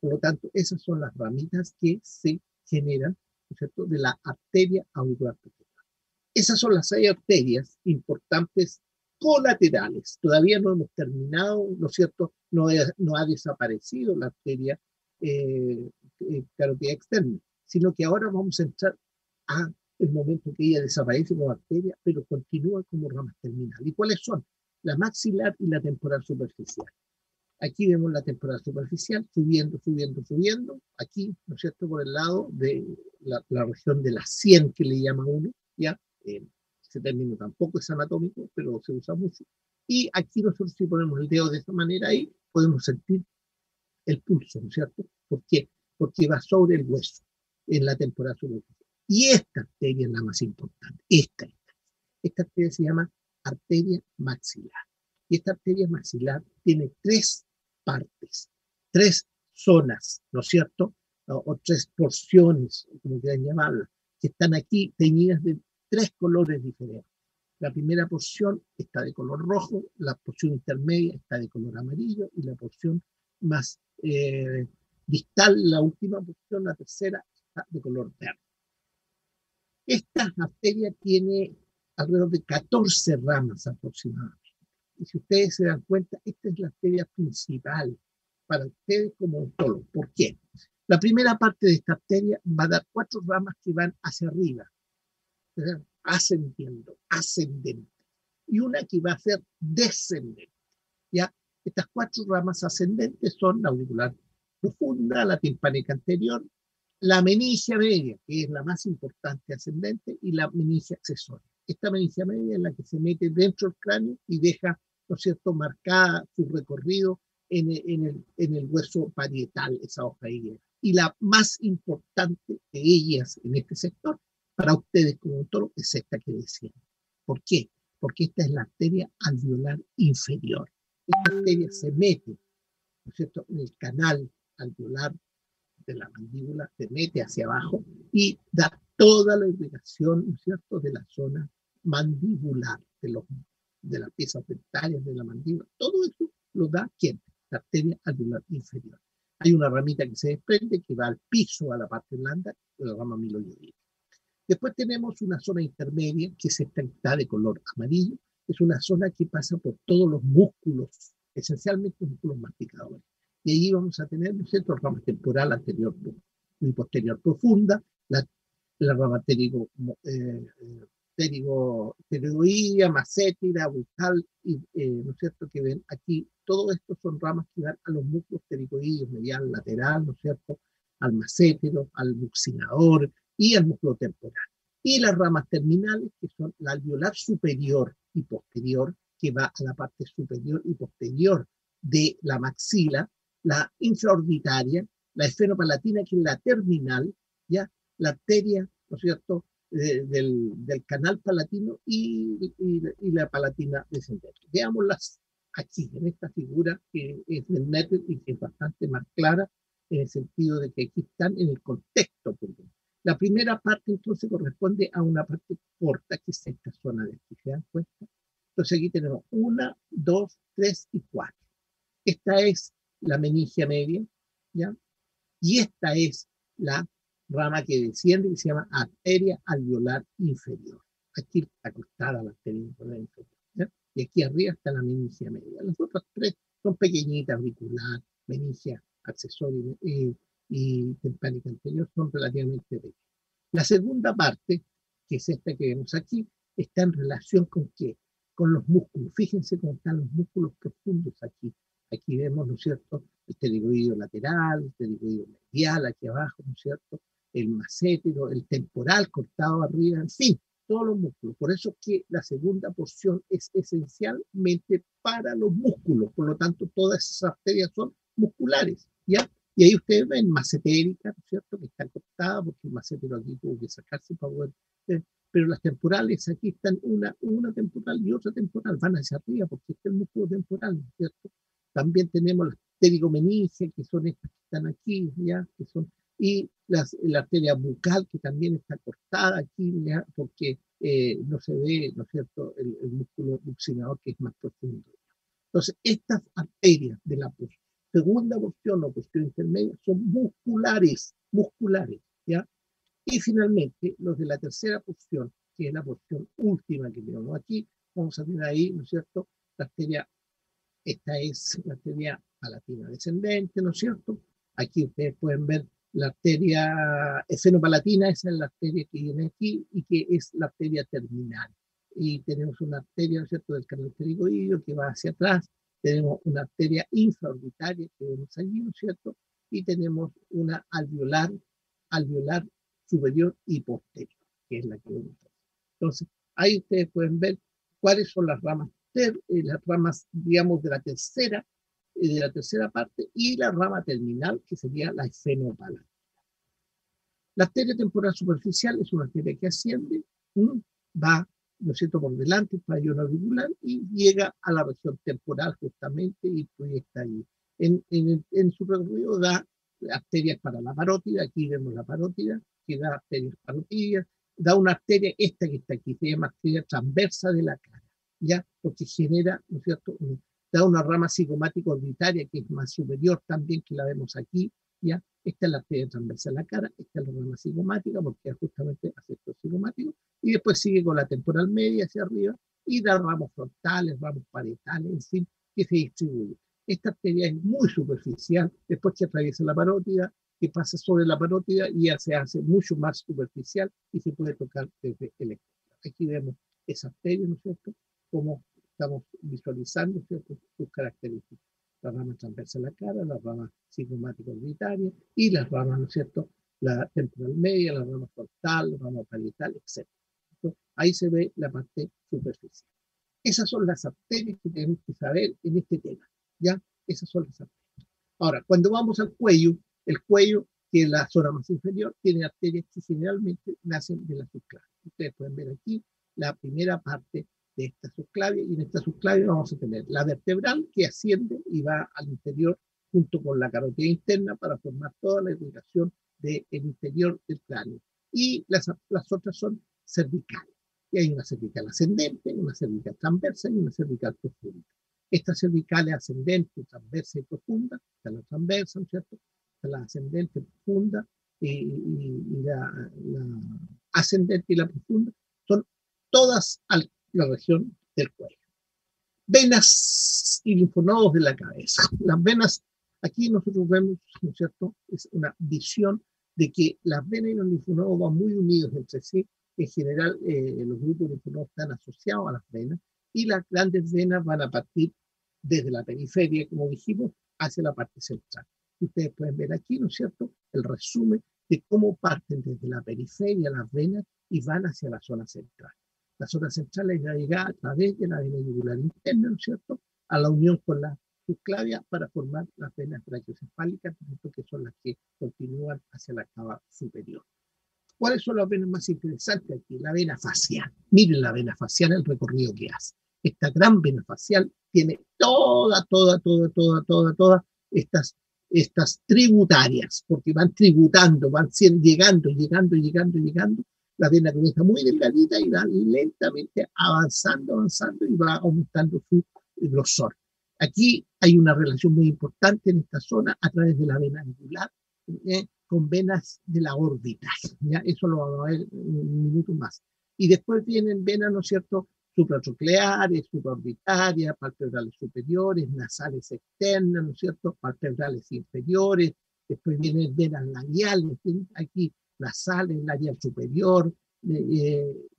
Por lo tanto, esas son las ramitas que se generan, ¿no es cierto?, de la arteria auricular posterior. Esas son las 6 arterias importantes colaterales. Todavía no hemos terminado, ¿no es cierto? No ha desaparecido la arteria carótida externa, sino que ahora vamos a entrar a el momento que ella desaparece como arteria, pero continúa como ramas terminales. ¿Y cuáles son? La maxilar y la temporal superficial. Aquí vemos la temporal superficial subiendo, subiendo, subiendo. Aquí, ¿no es cierto?, por el lado de la región de la sien, que le llama uno, ¿ya? Ese término tampoco es anatómico, pero se usa mucho. Y aquí nosotros, si ponemos el dedo de esta manera ahí, podemos sentir el pulso, ¿no es cierto? ¿Por qué? Porque va sobre el hueso, en la temporal superficial. Y esta arteria es la más importante. Esta arteria se llama arteria maxilar. Y esta arteria maxilar tiene 3 partes, 3 zonas, ¿no es cierto? O 3 porciones, como quieran llamarlas, que están aquí teñidas de 3 colores diferentes. La primera porción está de color rojo, la porción intermedia está de color amarillo y la porción más distal, la última porción, la tercera, está de color verde. Esta arteria tiene alrededor de 14 ramas aproximadamente. Y si ustedes se dan cuenta, esta es la arteria principal para ustedes como odontólogos. ¿Por qué? La primera parte de esta arteria va a dar 4 ramas que van hacia arriba, ascendiendo, ascendente, y una que va a ser descendente. ¿Ya? Estas 4 ramas ascendentes son la auricular profunda, la timpánica anterior, la meningia media, que es la más importante ascendente, y la meningia accesoria. Esta meningia media es la que se mete dentro del cráneo y deja, ¿no es cierto?, marcada su recorrido en el hueso parietal, esa hoja de higuera. Y la más importante de ellas en este sector, para ustedes como odontólogos, es esta que decía. ¿Por qué? Porque esta es la arteria alveolar inferior. Esta arteria se mete, ¿no es cierto?, en el canal alveolar de la mandíbula, se mete hacia abajo y da toda la irrigación, ¿no es cierto?, de la zona mandibular, de las piezas dentarias de la mandíbula. Todo eso lo da ¿quién? La arteria alveolar inferior. Hay una ramita que se desprende, que va al piso, a la parte blanda, de la rama miloidea. Después tenemos una zona intermedia, que es esta que está de color amarillo. Es una zona que pasa por todos los músculos, esencialmente músculos masticadores. Y allí vamos a tener, ¿no es cierto?, rama temporal anterior y posterior profunda, la rama pterygoidea, macétila, bucal, y, ¿no es cierto?, que ven aquí, todo esto son ramas que van a los músculos pterigoideos, medial, lateral, ¿no es cierto?, al macétilo, al buccinador y al músculo temporal. Y las ramas terminales, que son la alveolar superior y posterior, que va a la parte superior y posterior de la maxila, la infraorbitaria, la esfenopalatina, que es la terminal, ¿ya? La arteria, ¿no es cierto?, del canal palatino y la palatina descendente. Veámoslas aquí, en esta figura que es del NETEL y que es bastante más clara, en el sentido de que aquí están en el contexto. La primera parte entonces corresponde a una parte corta, que es esta zona de aquí, ¿se dan cuenta? Entonces aquí tenemos 1, 2, 3 y 4. Esta es la meningia media, ¿ya? Y esta es la rama que desciende y se llama arteria alveolar inferior. Aquí está acostada la arteria alveolar inferior, ¿ya? Y aquí arriba está la meningia media. Las otras 3 son pequeñitas, auricular, meningia accesoria y timpánica anterior, son relativamente pequeñas. La segunda parte, que es esta que vemos aquí, está en relación con ¿qué? Con los músculos. Fíjense cómo están los músculos profundos aquí. Aquí vemos, ¿no es cierto?, el pterigoideo lateral, el pterigoideo medial aquí abajo, ¿no es cierto?, el macétilo, el temporal cortado arriba, en fin, todos los músculos. Por eso que la segunda porción es esencialmente para los músculos. Por lo tanto, todas esas arterias son musculares, ¿ya? Y ahí ustedes ven macetérica, ¿no es cierto?, que está cortada porque el macétilo aquí tuvo que sacarse para poder pero las temporales aquí están una temporal y otra temporal, van hacia arriba porque este es el músculo temporal, ¿cierto? También tenemos las pterigomeninges, que son estas que están aquí, ¿ya? Que son, y la arteria bucal, que también está cortada aquí, ¿ya? Porque no se ve, ¿no es cierto?, el músculo buccinador, que es más profundo. Entonces, estas arterias de la segunda porción o porción intermedia son musculares, ¿ya? Y finalmente, los de la tercera porción, que es la porción última que tenemos aquí, vamos a tener ahí, ¿no es cierto?, la arteria, esta es la arteria palatina descendente, ¿no es cierto? Aquí ustedes pueden ver la arteria esfenopalatina, esa es la arteria que viene aquí y que es la arteria terminal. Y tenemos una arteria, ¿no es cierto?, del canal pterigoideo que va hacia atrás, tenemos una arteria infraorbitaria que vemos allí, ¿no es cierto? Y tenemos una alveolar superior y posterior, que es la que vemos. Entonces, ahí ustedes pueden ver cuáles son las ramas, digamos, de la tercera parte, y la rama terminal, que sería la esfenopalatina. La arteria temporal superficial es una arteria que asciende, va, ¿no es cierto?, por delante, el pabellón auricular, y llega a la región temporal justamente y proyecta ahí. En su recorrido da arterias para la parótida, aquí vemos la parótida, que da arterias parotidias, da una arteria, esta que está aquí, se llama arteria transversa de la cara, ¿ya? Porque genera, ¿no es cierto?, da una rama cigomática orbitaria que es más superior también, que la vemos aquí, ¿ya? Esta es la arteria transversa de la cara, esta es la rama cigomática, porque es justamente aspecto cigomático, y después sigue con la temporal media hacia arriba, y da ramos frontales, ramos parietales, en fin, que se distribuye. Esta arteria es muy superficial, después que atraviesa la parótida, que pasa sobre la parótida y ya se hace mucho más superficial y se puede tocar desde el exterior. Aquí vemos esa arteria, ¿no es cierto?, como estamos visualizando, ¿cierto?, sus características. La rama transversa de la cara, la rama cigomática orbitaria y las ramas, ¿no es cierto?, la temporal media, la rama frontal, la rama parietal, etc. Entonces, ahí se ve la parte superficial. Esas son las arterias que tenemos que saber en este tema, ¿ya? Esas son las arterias. Ahora, cuando vamos al cuello, el cuello, que es la zona más inferior, tiene arterias que generalmente nacen de la subclavia. Ustedes pueden ver aquí la primera parte de esta subclavia, y en esta subclavia vamos a tener la vertebral, que asciende y va al interior junto con la carótida interna para formar toda la irrigación del interior del cráneo. Y las otras son cervicales. Y hay una cervical ascendente, una cervical transversa y una cervical profunda. Estas cervicales ascendente, transversa y profunda, está la transversa, ¿no es cierto?, está la ascendente, profunda, y la ascendente y la profunda, son todas la región del cuello. Venas y linfonodos de la cabeza. Las venas, aquí nosotros vemos, ¿no es cierto?, es una visión de que las venas y los linfonodos van muy unidos entre sí. En general, los grupos de linfonodos están asociados a las venas, y las grandes venas van a partir desde la periferia, como dijimos, hacia la parte central. Ustedes pueden ver aquí, ¿no es cierto?, el resumen de cómo parten desde la periferia las venas y van hacia la zona central. La zona central es la llegada a través de la vena yugular interna, ¿no es cierto?, a la unión con la subclavia para formar las venas brachiocefálicas, que son las que continúan hacia la cava superior. ¿Cuáles son las venas más interesantes aquí? La vena facial. Miren la vena facial, el recorrido que hace. Esta gran vena facial tiene todas estas tributarias, porque van tributando, van llegando. La vena comienza muy delgadita y va lentamente avanzando y va aumentando su grosor. Aquí hay una relación muy importante en esta zona a través de la vena angular, con venas de la órbita, ¿ya? Eso lo vamos a ver en un minuto más. Y después vienen venas, ¿no es cierto?, supratrocleares, supraorbitarias, palpebrales superiores, nasales externas, ¿no es cierto?, palpebrales inferiores. Después vienen venas labiales, aquí nasales, labial superior,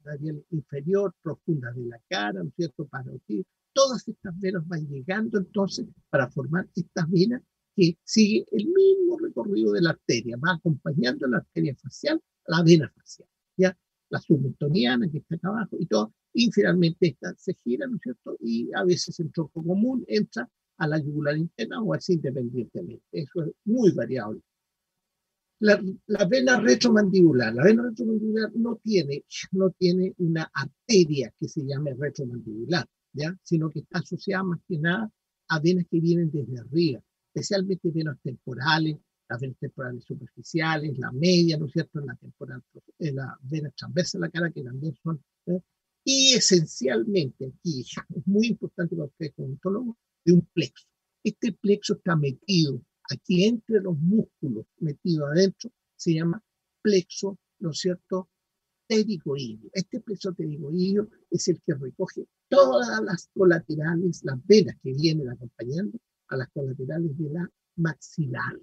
labial inferior, profunda de la cara, ¿no es cierto?, parotidia. Todas estas venas van llegando entonces para formar estas venas que sigue el mismo recorrido de la arteria, va acompañando la arteria facial, la vena facial, ¿ya? La submentoniana que está acá abajo y todo, y finalmente esta se gira, ¿no es cierto?, y a veces en tronco común entra a la yugular interna o así independientemente. Eso es muy variable. La vena retromandibular. La vena retromandibular no tiene una arteria que se llame retromandibular, ¿ya? Sino que está asociada más que nada a venas que vienen desde arriba, especialmente venas temporales, las venas temporales superficiales, la media, ¿no es cierto?, la temporal, la vena transversa de la cara, que también son, ¿eh? Y esencialmente aquí, es muy importante para ustedes como odontólogos, de un plexo. Este plexo está metido aquí entre los músculos, metido adentro, se llama plexo, ¿no es cierto?, pterigoideo. Este plexo pterigoideo es el que recoge todas las colaterales, las venas que vienen acompañando a las colaterales de la maxilar.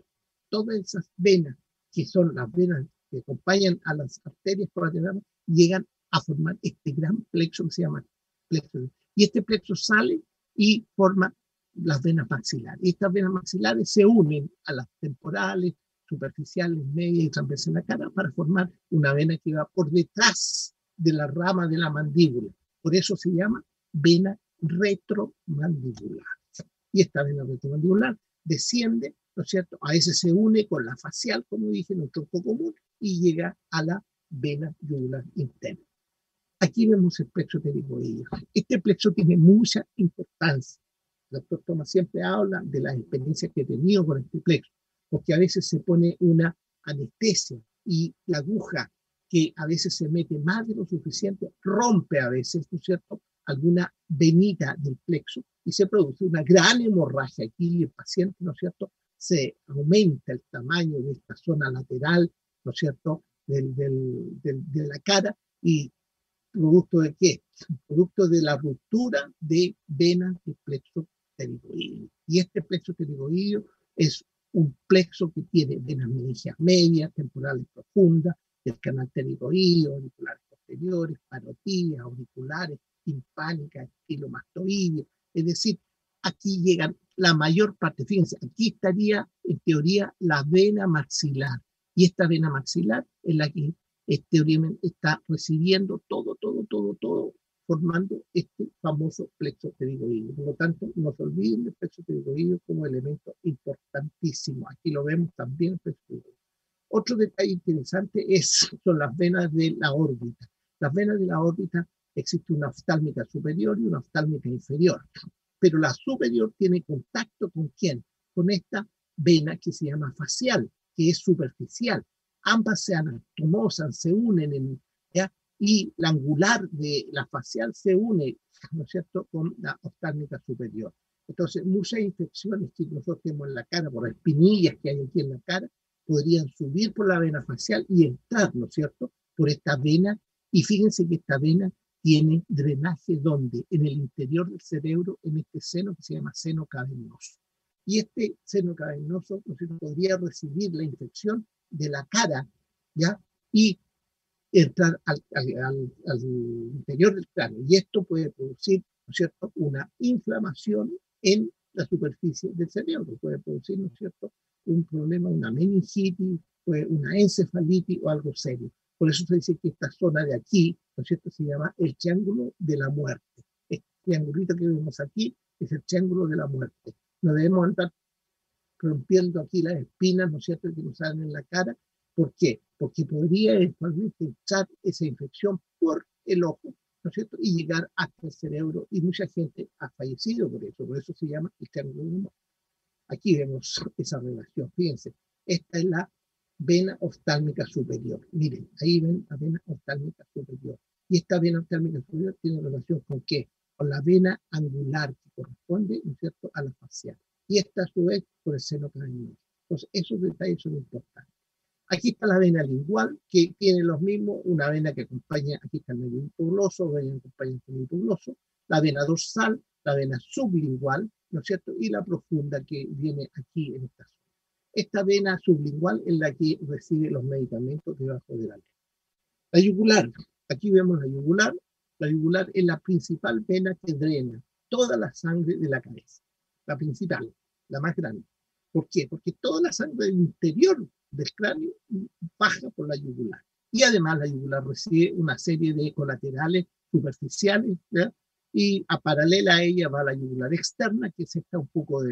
Todas esas venas, que son las venas que acompañan a las arterias colaterales, llegan a formar este gran plexo que se llama plexo. Y este plexo sale y forma las venas maxilares. Y estas venas maxilares se unen a las temporales, superficiales, medias y transversales en la cara para formar una vena que va por detrás de la rama de la mandíbula. Por eso se llama vena retromandibular. Y esta vena retromandibular desciende, ¿no es cierto? A veces se une con la facial, como dije, en un tronco común, y llega a la vena yugular interna. Aquí vemos el plexo pterigoideo. Este plexo tiene mucha importancia. El doctor Thomas siempre habla de las experiencias que he tenido con este plexo, porque a veces se pone una anestesia y la aguja, que a veces se mete más de lo suficiente, rompe a veces, ¿no es cierto?, alguna venita del plexo y se produce una gran hemorragia aquí y el paciente, ¿no es cierto?, se aumenta el tamaño de esta zona lateral, ¿no es cierto?, de la cara. ¿Y producto de qué? Producto de la ruptura de venas del plexo pterigoideo. Y este plexo pterigoideo es un plexo que tiene venas meningias medias, temporales profundas, del canal pterigoideo, auriculares posteriores, parotías, auriculares, timpánicas, estilomastoideo. Es decir, aquí llegan la mayor parte. Fíjense, aquí estaría en teoría la vena maxilar. Y esta vena maxilar es la que está recibiendo todo, formando este famoso plexo pterigoideo. Por lo tanto, no se olviden del plexo pterigoideo como elemento importantísimo. Aquí lo vemos también el plexo pterigoideo. Otro detalle interesante son las venas de la órbita. Las venas de la órbita, existe una oftálmica superior y una oftálmica inferior. Pero la superior tiene contacto ¿con quién? Con esta vena que se llama facial, que es superficial. Ambas se anastomosan, se unen, ¿ya? Y la angular de la facial se une, ¿no es cierto?, con la oftálmica superior. Entonces, muchas infecciones que nosotros tenemos en la cara, por espinillas que hay aquí en la cara, podrían subir por la vena facial y entrar, ¿no es cierto?, por esta vena. Y fíjense que esta vena tiene drenaje ¿dónde? En el interior del cerebro, en este seno que se llama seno cavernoso. Y este seno cavernoso, ¿no es cierto?, podría recibir la infección de la cara, ¿ya? Y entrar al interior del cráneo. Y esto puede producir, ¿no es cierto?, una inflamación en la superficie del cerebro. Puede producir, ¿no es cierto?, un problema, una meningitis, una encefalitis o algo serio. Por eso se dice que esta zona de aquí, ¿no es cierto?, se llama el triángulo de la muerte. Este triangulito que vemos aquí es el triángulo de la muerte. No debemos andar rompiendo aquí las espinas, ¿no es cierto?, que nos salen en la cara. ¿Por qué? Porque podría eventualmente echar esa infección por el ojo, ¿no es cierto?, y llegar hasta el cerebro, y mucha gente ha fallecido por eso se llama el triángulo de la muerte. Aquí vemos esa relación, fíjense, esta es la vena oftálmica superior. Miren, ahí ven la vena oftálmica superior. Y esta vena oftálmica superior tiene relación con ¿qué? Con la vena angular que corresponde, ¿no es cierto?, a la facial. Y esta a su vez por el seno cavernoso. Entonces, esos detalles son importantes. Aquí está la vena lingual, que tiene los mismos, una vena que acompaña, aquí está el medio hipogloso, vena que acompaña el medio hipogloso, la vena dorsal, la vena sublingual, ¿no es cierto?, y la profunda que viene aquí en esta zona. Esta vena sublingual es la que recibe los medicamentos debajo de la lengua. La yugular, aquí vemos la yugular. La yugular es la principal vena que drena toda la sangre de la cabeza. La principal, la más grande. ¿Por qué? Porque toda la sangre del interior del cráneo baja por la yugular. Y además la yugular recibe una serie de colaterales superficiales, ¿ya? Y a paralela a ella va la yugular externa, que es esta un poco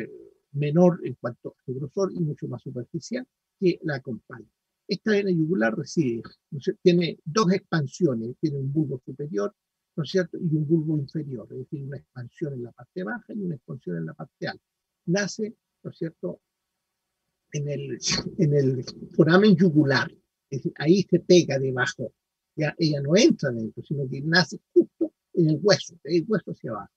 menor en cuanto a su grosor y mucho más superficial, que la acompaña. Esta vena yugular recibe, ¿no es cierto? Tiene dos expansiones, tiene un bulbo superior, ¿no es cierto? Y un bulbo inferior, es decir, una expansión en la parte baja y una expansión en la parte alta. Nace, ¿no es cierto?, en el foramen yugular, es decir, ahí se pega debajo, ya ella no entra dentro, sino que nace justo en el hueso hacia abajo,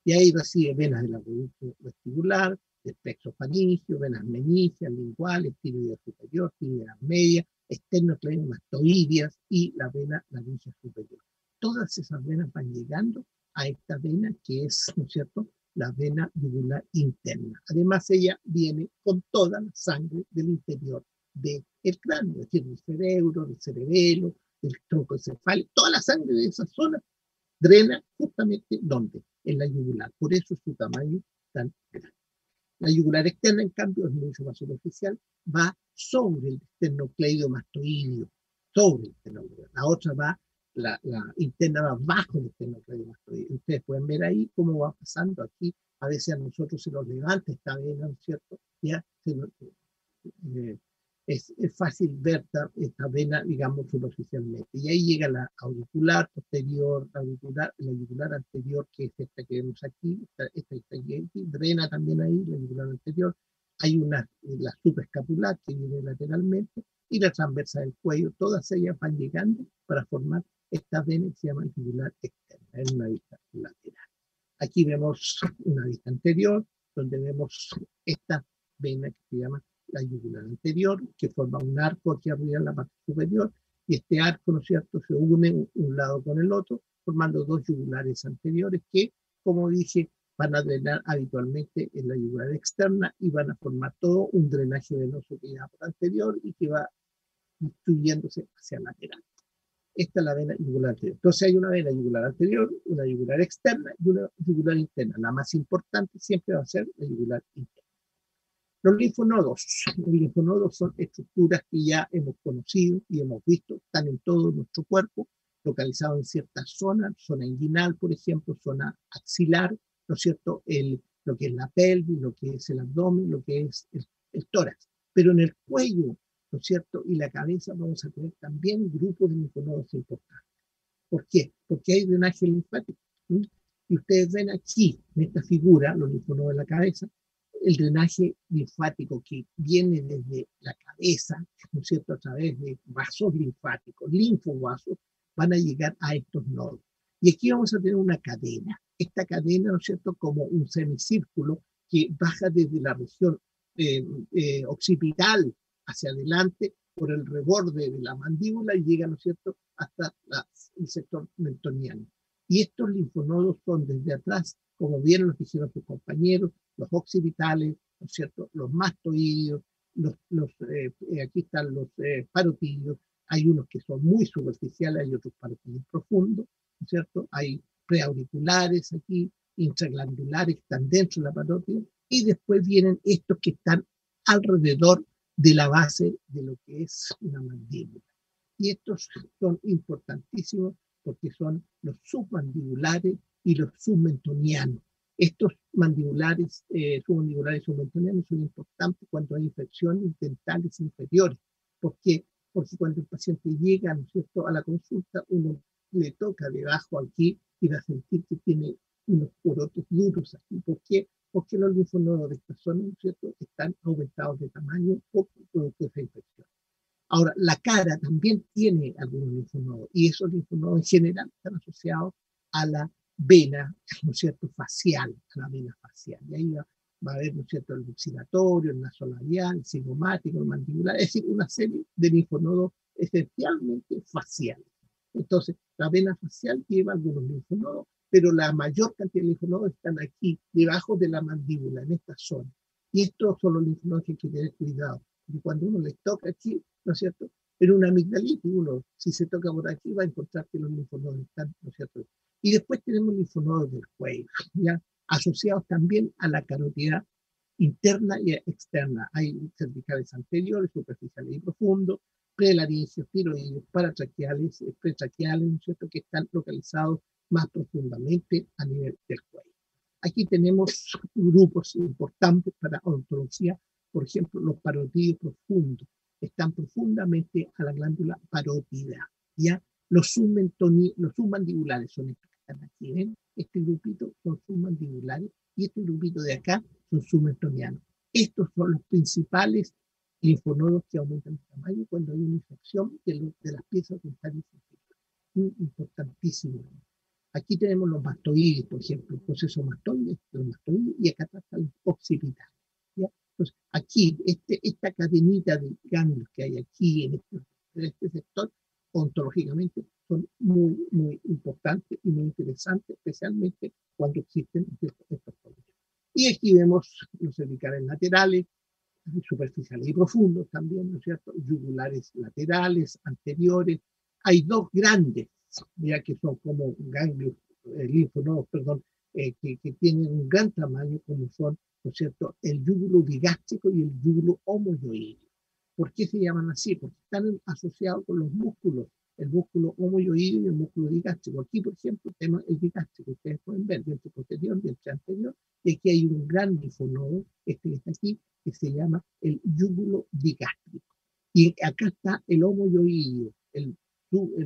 y ahí recibe venas del acueducto vestibular, del plexo faringeo, venas meningias, linguales, tiroides superior, tiroides media, esternocleidomastoideas y la vena laringe superior. Todas esas venas van llegando a esta vena que es, ¿no es cierto?, la vena yugular interna. Además, ella viene con toda la sangre del interior del cráneo, es decir, del cerebro, del cerebelo, del tronco encefálico, toda la sangre de esa zona drena justamente ¿dónde? En la yugular. Por eso es su tamaño tan grande. La yugular externa, en cambio, es mucho más superficial, va sobre el esternocleidomastoideo, sobre el esternocleidomastoideo. La otra va, la interna va bajo el esternocleidomastoideo. Ustedes pueden ver ahí cómo va pasando aquí. A veces a nosotros se nos levanta esta vena, ¿no es cierto? Ya es fácil ver esta vena, digamos, superficialmente. Y ahí llega la auricular posterior, la yugular anterior, que es esta que vemos aquí, esta aquí, drena también ahí, la yugular anterior. Hay la subescapular que viene lateralmente, y la transversa del cuello. Todas ellas van llegando para formar esta vena que se llama yugular externa, en una vista lateral. Aquí vemos una vista anterior, donde vemos esta vena que se llama la yugular anterior, que forma un arco aquí arriba en la parte superior, y este arco, ¿no es cierto?, se une un lado con el otro, formando dos yugulares anteriores que, como dije, van a drenar habitualmente en la yugular externa y van a formar todo un drenaje venoso que va por anterior y que va distribuyéndose hacia lateral. Esta es la vena yugular anterior. Entonces hay una vena yugular anterior, una yugular externa y una yugular interna. La más importante siempre va a ser la yugular interna. Los linfonodos son estructuras que ya hemos conocido y hemos visto, están en todo nuestro cuerpo, localizados en ciertas zonas, zona inguinal, por ejemplo, zona axilar, ¿no es cierto?, lo que es la pelvis, lo que es el abdomen, lo que es el tórax. Pero en el cuello, ¿no es cierto?, y la cabeza vamos a tener también grupos de linfonodos importantes. ¿Por qué? Porque hay drenaje linfático. Y ustedes ven aquí, en esta figura, los linfonodos de la cabeza, el drenaje linfático que viene desde la cabeza, ¿no es cierto?, a través de vasos linfáticos, linfovasos, van a llegar a estos nodos. Y aquí vamos a tener una cadena. Esta cadena, ¿no es cierto?, como un semicírculo que baja desde la región occipital hacia adelante por el reborde de la mandíbula y llega, ¿no es cierto?, hasta el sector mentoniano. Y estos linfonodos son desde atrás, como bien los dijeron sus compañeros, los occipitales, ¿no es cierto?, los mastoideos, aquí están los parotidios, hay unos que son muy superficiales, hay otros parotidios profundos, ¿no es cierto?, hay preauriculares aquí, intraglandulares que están dentro de la parótida, y después vienen estos que están alrededor de la base de lo que es una mandíbula. Y estos son importantísimos porque son los submandibulares y los submentonianos. Estos submandibulares y submentonianos son importantes cuando hay infecciones dentales inferiores. ¿Por qué? Porque cuando el paciente llega, ¿no es cierto?, a la consulta, uno le toca debajo aquí y va a sentir que tiene unos porotos duros aquí. ¿Por qué? Porque los linfonodos de esta zona, ¿no es cierto?, están aumentados de tamaño por producto de esa infección. Ahora, la cara también tiene algunos linfonodos y esos linfonodos en general están asociados a la vena, ¿no es cierto?, facial, a la vena facial. Y ahí va a haber, ¿no es cierto?, el buccinatorio, el nasolabial, el cigomático, el mandibular, es decir, una serie de linfonodos esencialmente faciales. Entonces, la vena facial lleva algunos linfonodos, pero la mayor cantidad de linfonodos están aquí, debajo de la mandíbula, en esta zona. Y estos son los linfonodos que hay que tener cuidado. Y cuando uno les toca aquí, ¿no es cierto?, en una amigdalitis, uno, si se toca por aquí, va a encontrar que los linfonodos están, ¿no es cierto? Y después tenemos linfonodos del cuello, ya asociados también a la carotiedad interna y externa. Hay cervicales anteriores, superficiales y profundos, prelaringeos, tiroideos, paratraqueales, pretraqueales, ¿no es cierto?, que están localizados más profundamente a nivel del cuello. Aquí tenemos grupos importantes para odontología, por ejemplo, los parotidios profundos. están profundamente a la glándula parótida, ¿ya? Los submandibulares son estos que están aquí, ¿ven? Este grupito son submandibulares y este grupito de acá son submentonianos. Estos son los principales linfonodos que aumentan de tamaño cuando hay una infección de las piezas dentales. Importantísimo. Aquí tenemos los mastoides, por ejemplo, el proceso mastoide, los mastoides, y acá están los occipitales. ¿Ya? Entonces, aquí, esta cadenita de ganglios que hay aquí en este sector, ontológicamente, son muy, muy importantes y muy interesantes, especialmente cuando existen estos problemas. Y aquí vemos los cervicales laterales, superficiales y profundos también, ¿no es cierto? Yugulares laterales, anteriores. Hay dos grandes, ya que son como ganglios, linfonodos, perdón, que tienen un gran tamaño, como son, ¿no es cierto?, el yúgulo bigástrico y el yúgulo homoyoide. ¿Por qué se llaman así? Porque están asociados con los músculos, el músculo homoyoide y el músculo bigástrico. Aquí, por ejemplo, tenemos el bigástrico, ustedes pueden ver, vientre posterior, vientre anterior, y aquí hay un gran linfonodo, este que está aquí, que se llama el yúgulo bigástrico. Y acá está el homoyoide, el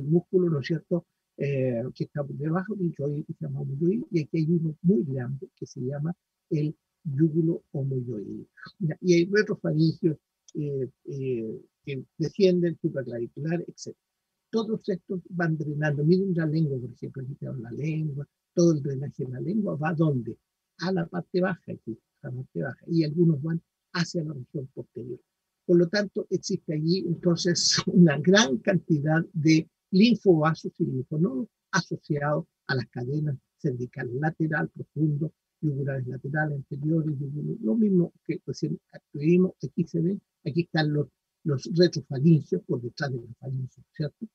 músculo, ¿no es cierto?, que está por debajo del yoide, que se llama homoyoide, y aquí hay uno muy grande que se llama el yúgulo homoyoide. Y hay retrofaringios que descienden, supraclavicular, etc. Todos estos van drenando. Miren la lengua, por ejemplo, aquí tenemos la lengua, todo el drenaje de la lengua va ¿a dónde? A la parte baja, aquí, a la parte baja, y algunos van hacia la región posterior. Por lo tanto, existe allí entonces una gran cantidad de linfovasos y linfonodos asociados a las cadenas cervicales lateral, profundo, yugulares laterales, anteriores, lo mismo que recién vimos, aquí se ven, aquí están los retrofaringios por detrás de los faringios, ¿cierto?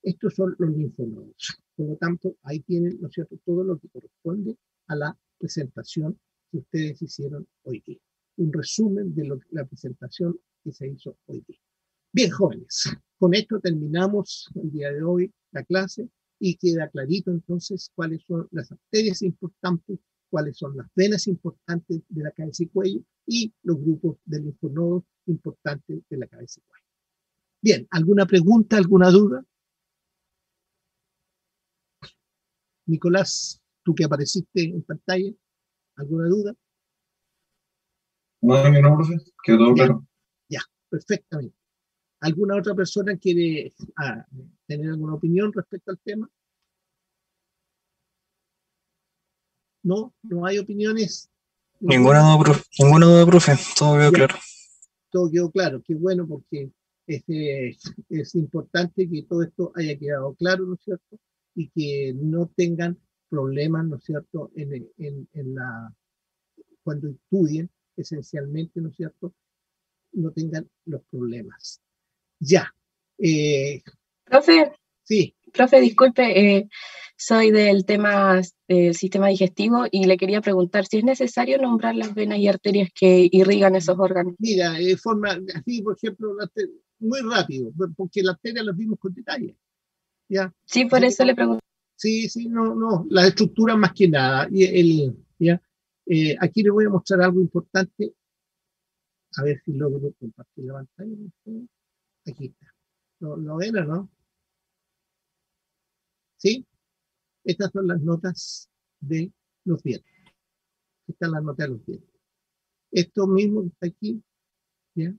Estos son los linfonodos. Por lo tanto, ahí tienen, ¿no es cierto?, todo lo que corresponde a la presentación que ustedes hicieron hoy día. Un resumen de la presentación que se hizo hoy día. Bien, jóvenes, con esto terminamos el día de hoy la clase y queda clarito entonces cuáles son las arterias importantes, cuáles son las venas importantes de la cabeza y cuello y los grupos de linfonodos importantes de la cabeza y cuello. Bien, ¿alguna pregunta, alguna duda? Nicolás, tú que apareciste en pantalla, ¿alguna duda? No, no, profe, quedó todo claro. Ya, perfectamente. ¿Alguna otra persona quiere tener alguna opinión respecto al tema? No, no hay opiniones. Ninguna duda, profe, todo quedó claro. Todo quedó claro, qué bueno, porque es importante que todo esto haya quedado claro, ¿no es cierto? Y que no tengan problemas, ¿no es cierto?, cuando estudien, esencialmente, ¿no es cierto?, no tengan los problemas. Ya. Profe, sí. Profe, disculpe, soy del tema del sistema digestivo y le quería preguntar si es necesario nombrar las venas y arterias que irrigan esos órganos. Mira, de forma así, por ejemplo, muy rápido, porque las arterias las vimos con detalle. ¿Ya? Sí, por eso le pregunto. Sí, no, la estructura más que nada. ¿Ya? Aquí les voy a mostrar algo importante. A ver si logro compartir la pantalla. Aquí está. ¿Lo ven o no? ¿Sí? Estas son las notas de los dientes. Estas son las notas de los dientes. Esto mismo que está aquí, ¿ya?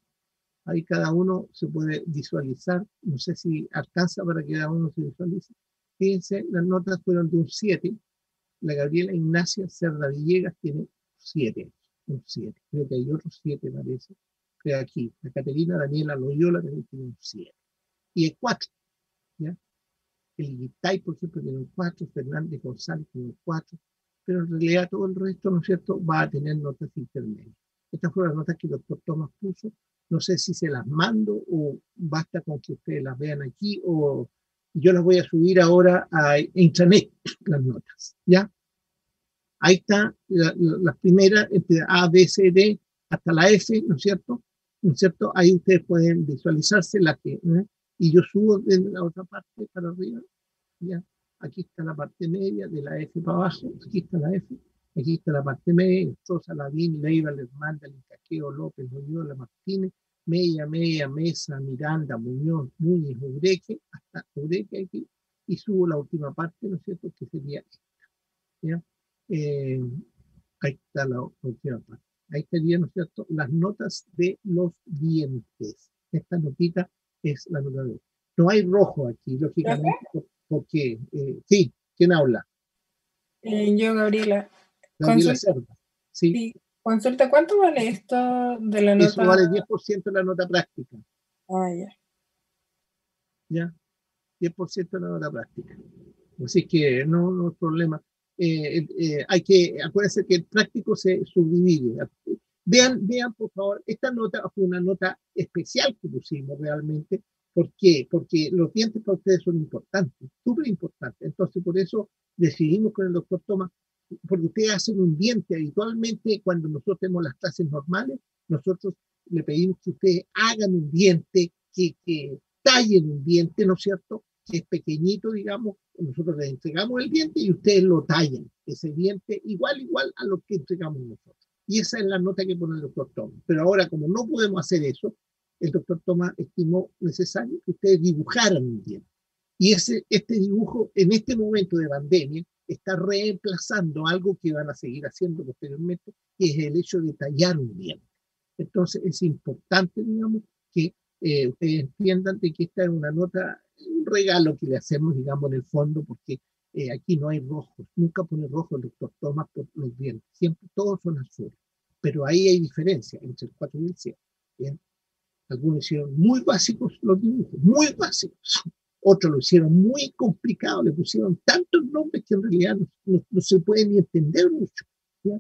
Ahí cada uno se puede visualizar. No sé si alcanza para que cada uno se visualice. Fíjense, las notas fueron de un 7. La Gabriela Ignacia Cerda Villegas tiene 7. Un 7. Creo que hay otros 7, parece. Creo aquí. La Caterina Daniela Loyola también tiene un 7. Y hay 4. ¿Ya? El Guitay, por ejemplo, tiene un 4. Fernández González tiene un 4. Pero en realidad todo el resto, ¿no es cierto?, va a tener notas intermedias. Estas fueron las notas que el doctor Tomás puso. No sé si se las mando o basta con que ustedes las vean aquí o yo las voy a subir ahora a intranet, las notas, ¿ya? Ahí está las primeras, entre A, B, C, D, hasta la F, ¿no es cierto? ¿No es cierto? Ahí ustedes pueden visualizarse las que, y yo subo de la otra parte para arriba, ¿ya? Aquí está la parte media, de la F para abajo, aquí está la F, aquí está la parte media, Sosa, Lavín, Leiva, Lermanda, Lincaqueo, López, Loyola, Martínez, Mella, Mesa, Miranda, Muñoz, Núñez, Ubreque, hasta Ubreque aquí, y subo la última parte, ¿no es cierto?, que sería esta, ¿ya? Ahí está la última parte. Ahí estarían, ¿no es cierto?, las notas de los dientes. Esta notita es la nota de... No hay rojo aquí, lógicamente, porque... sí, ¿quién habla? Yo, Gabriela. Gabriela Cerda. Sí. Sí. Consulta, ¿cuánto vale esto de la nota? Eso vale 10% de la nota práctica. Ah, ya. ¿Ya? 10% de la nota práctica. Así que no hay problema. Hay que, acuérdense que el práctico se subdivide. Vean, por favor, esta nota fue una nota especial que pusimos realmente. ¿Por qué? Porque los dientes para ustedes son importantes, súper importantes. Entonces, por eso decidimos con el doctor Tomás, porque ustedes hacen un diente habitualmente cuando nosotros tenemos las clases normales, nosotros le pedimos que ustedes hagan un diente, que tallen un diente, ¿no es cierto?, que es pequeñito, digamos, nosotros les entregamos el diente y ustedes lo tallan, ese diente igual a lo que entregamos nosotros. Y esa es la nota que pone el doctor Tomás. Pero ahora, como no podemos hacer eso, el doctor Tomás estimó necesario que ustedes dibujaran un diente. Y este dibujo, en este momento de pandemia, está reemplazando algo que van a seguir haciendo posteriormente, que es el hecho de tallar un diente. Entonces, es importante, digamos, que ustedes entiendan de que esta es una nota, un regalo que le hacemos, digamos, en el fondo, porque aquí no hay rojos, nunca pone rojo el doctor Tomás por los dientes, siempre todos son azules, pero ahí hay diferencia entre el 4 y el 7. ¿Bien? Algunos hicieron muy básicos los dibujos, muy básicos, otros lo hicieron muy complicado, le pusieron tantos nombres que en realidad no se puede ni entender mucho. ¿Ya?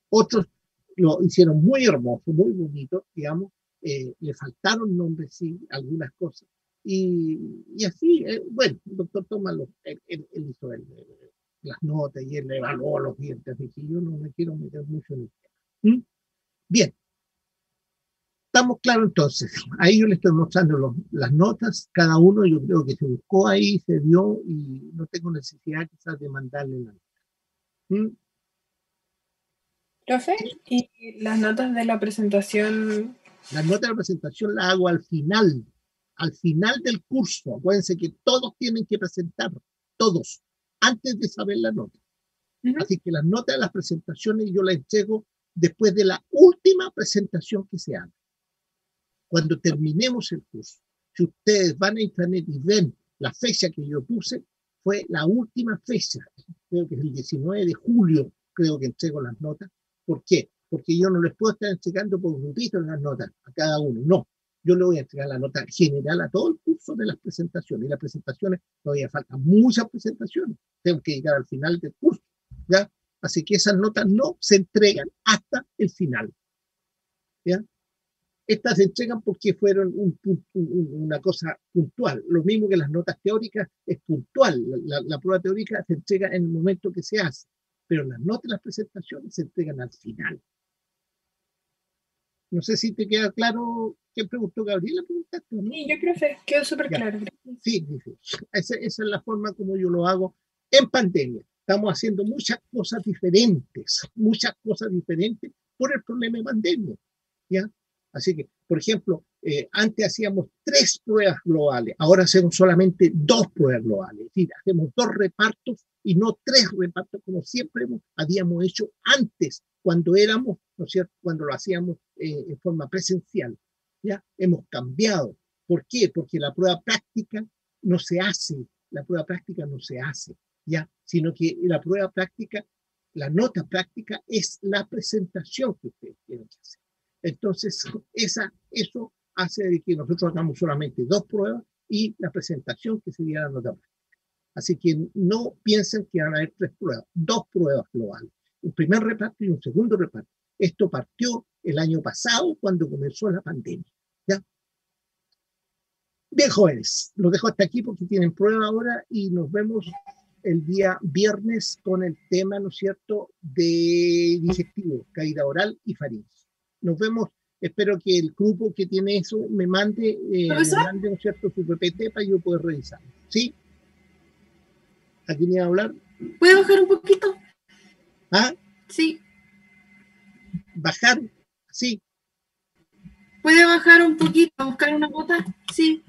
Otros lo hicieron muy hermoso, muy bonito, digamos, le faltaron nombres, sí, algunas cosas. Y así, bueno, el doctor Tomás él hizo las notas y él evaluó los dientes, así que yo no me quiero meter mucho en el tema. ¿Mm? Bien, estamos claros entonces. Ahí yo le estoy mostrando las notas, cada uno yo creo que se buscó ahí, se dio y no tengo necesidad quizás de mandarle la nota. ¿Mm? Profe, ¿y las notas de la presentación? Las notas de la presentación las hago al final del curso. Acuérdense que todos tienen que presentar, todos, antes de saber la nota. Así que las notas de las presentaciones yo las entrego después de la última presentación que se haga. Cuando terminemos el curso, si ustedes van a internet y ven la fecha que yo puse, fue la última fecha, creo que es el 19 de julio, creo que entrego las notas. ¿Por qué? Porque yo no les puedo estar entregando por grupitos las notas a cada uno, no. Yo le voy a entregar la nota general a todo el curso de las presentaciones. Y las presentaciones, todavía faltan muchas presentaciones. Tengo que llegar al final del curso, ¿ya? Así que esas notas no se entregan hasta el final, ¿ya? Estas se entregan porque fueron una cosa puntual. Lo mismo que las notas teóricas es puntual. La prueba teórica se entrega en el momento que se hace, pero las notas de las presentaciones se entregan al final. No sé si te queda claro qué preguntó Gabriela. ¿No? Sí, yo creo que quedó súper claro. Sí. Esa es la forma como yo lo hago en pandemia. Estamos haciendo muchas cosas diferentes por el problema de pandemia, ¿ya? Así que, por ejemplo, antes hacíamos 3 pruebas globales, ahora hacemos solamente 2 pruebas globales, es decir, hacemos 2 repartos y no 3 repartos como siempre habíamos hecho antes, cuando éramos, ¿no es cierto?, cuando lo hacíamos en forma presencial. Ya hemos cambiado. ¿Por qué? Porque la prueba práctica no se hace, ¿ya? Sino que la prueba práctica, la nota práctica es la presentación que ustedes tienen que hacer. Entonces, eso hace de que nosotros hagamos solamente 2 pruebas y la presentación que sería la nota práctica. Así que no piensen que van a haber 3 pruebas, 2 pruebas globales. Un primer reparto y un segundo reparto. Esto partió el año pasado cuando comenzó la pandemia. ¿Ya? Bien, jóvenes, los dejo hasta aquí porque tienen prueba ahora y nos vemos el día viernes con el tema, ¿no es cierto?, de digestivo, caída oral y faringe. Nos vemos, espero que el grupo que tiene eso me mande, ¿no es cierto?, su PPT para yo poder revisar. ¿Sí? ¿A quién iba a hablar? ¿Puedo bajar un poquito? ¿Ah? Sí. ¿Bajar? Sí. ¿Puede bajar un poquito, buscar una gota? Sí,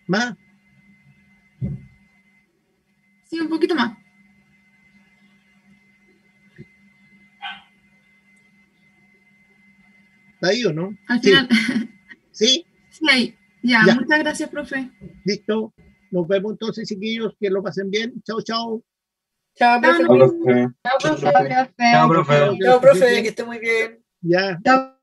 ¿Más? sí, un poquito más. ¿Está ahí o no? Al Sí. final. ¿Sí? Sí, ahí. Ya, Ya. muchas gracias, profe. Listo. Nos vemos entonces, chiquillos. Que lo pasen bien. Chao, chao. Chao, profe. nos vemos. Profe. Chao, profe. Chao, profe. Chao, profe, que esté muy bien. Ya. Chao.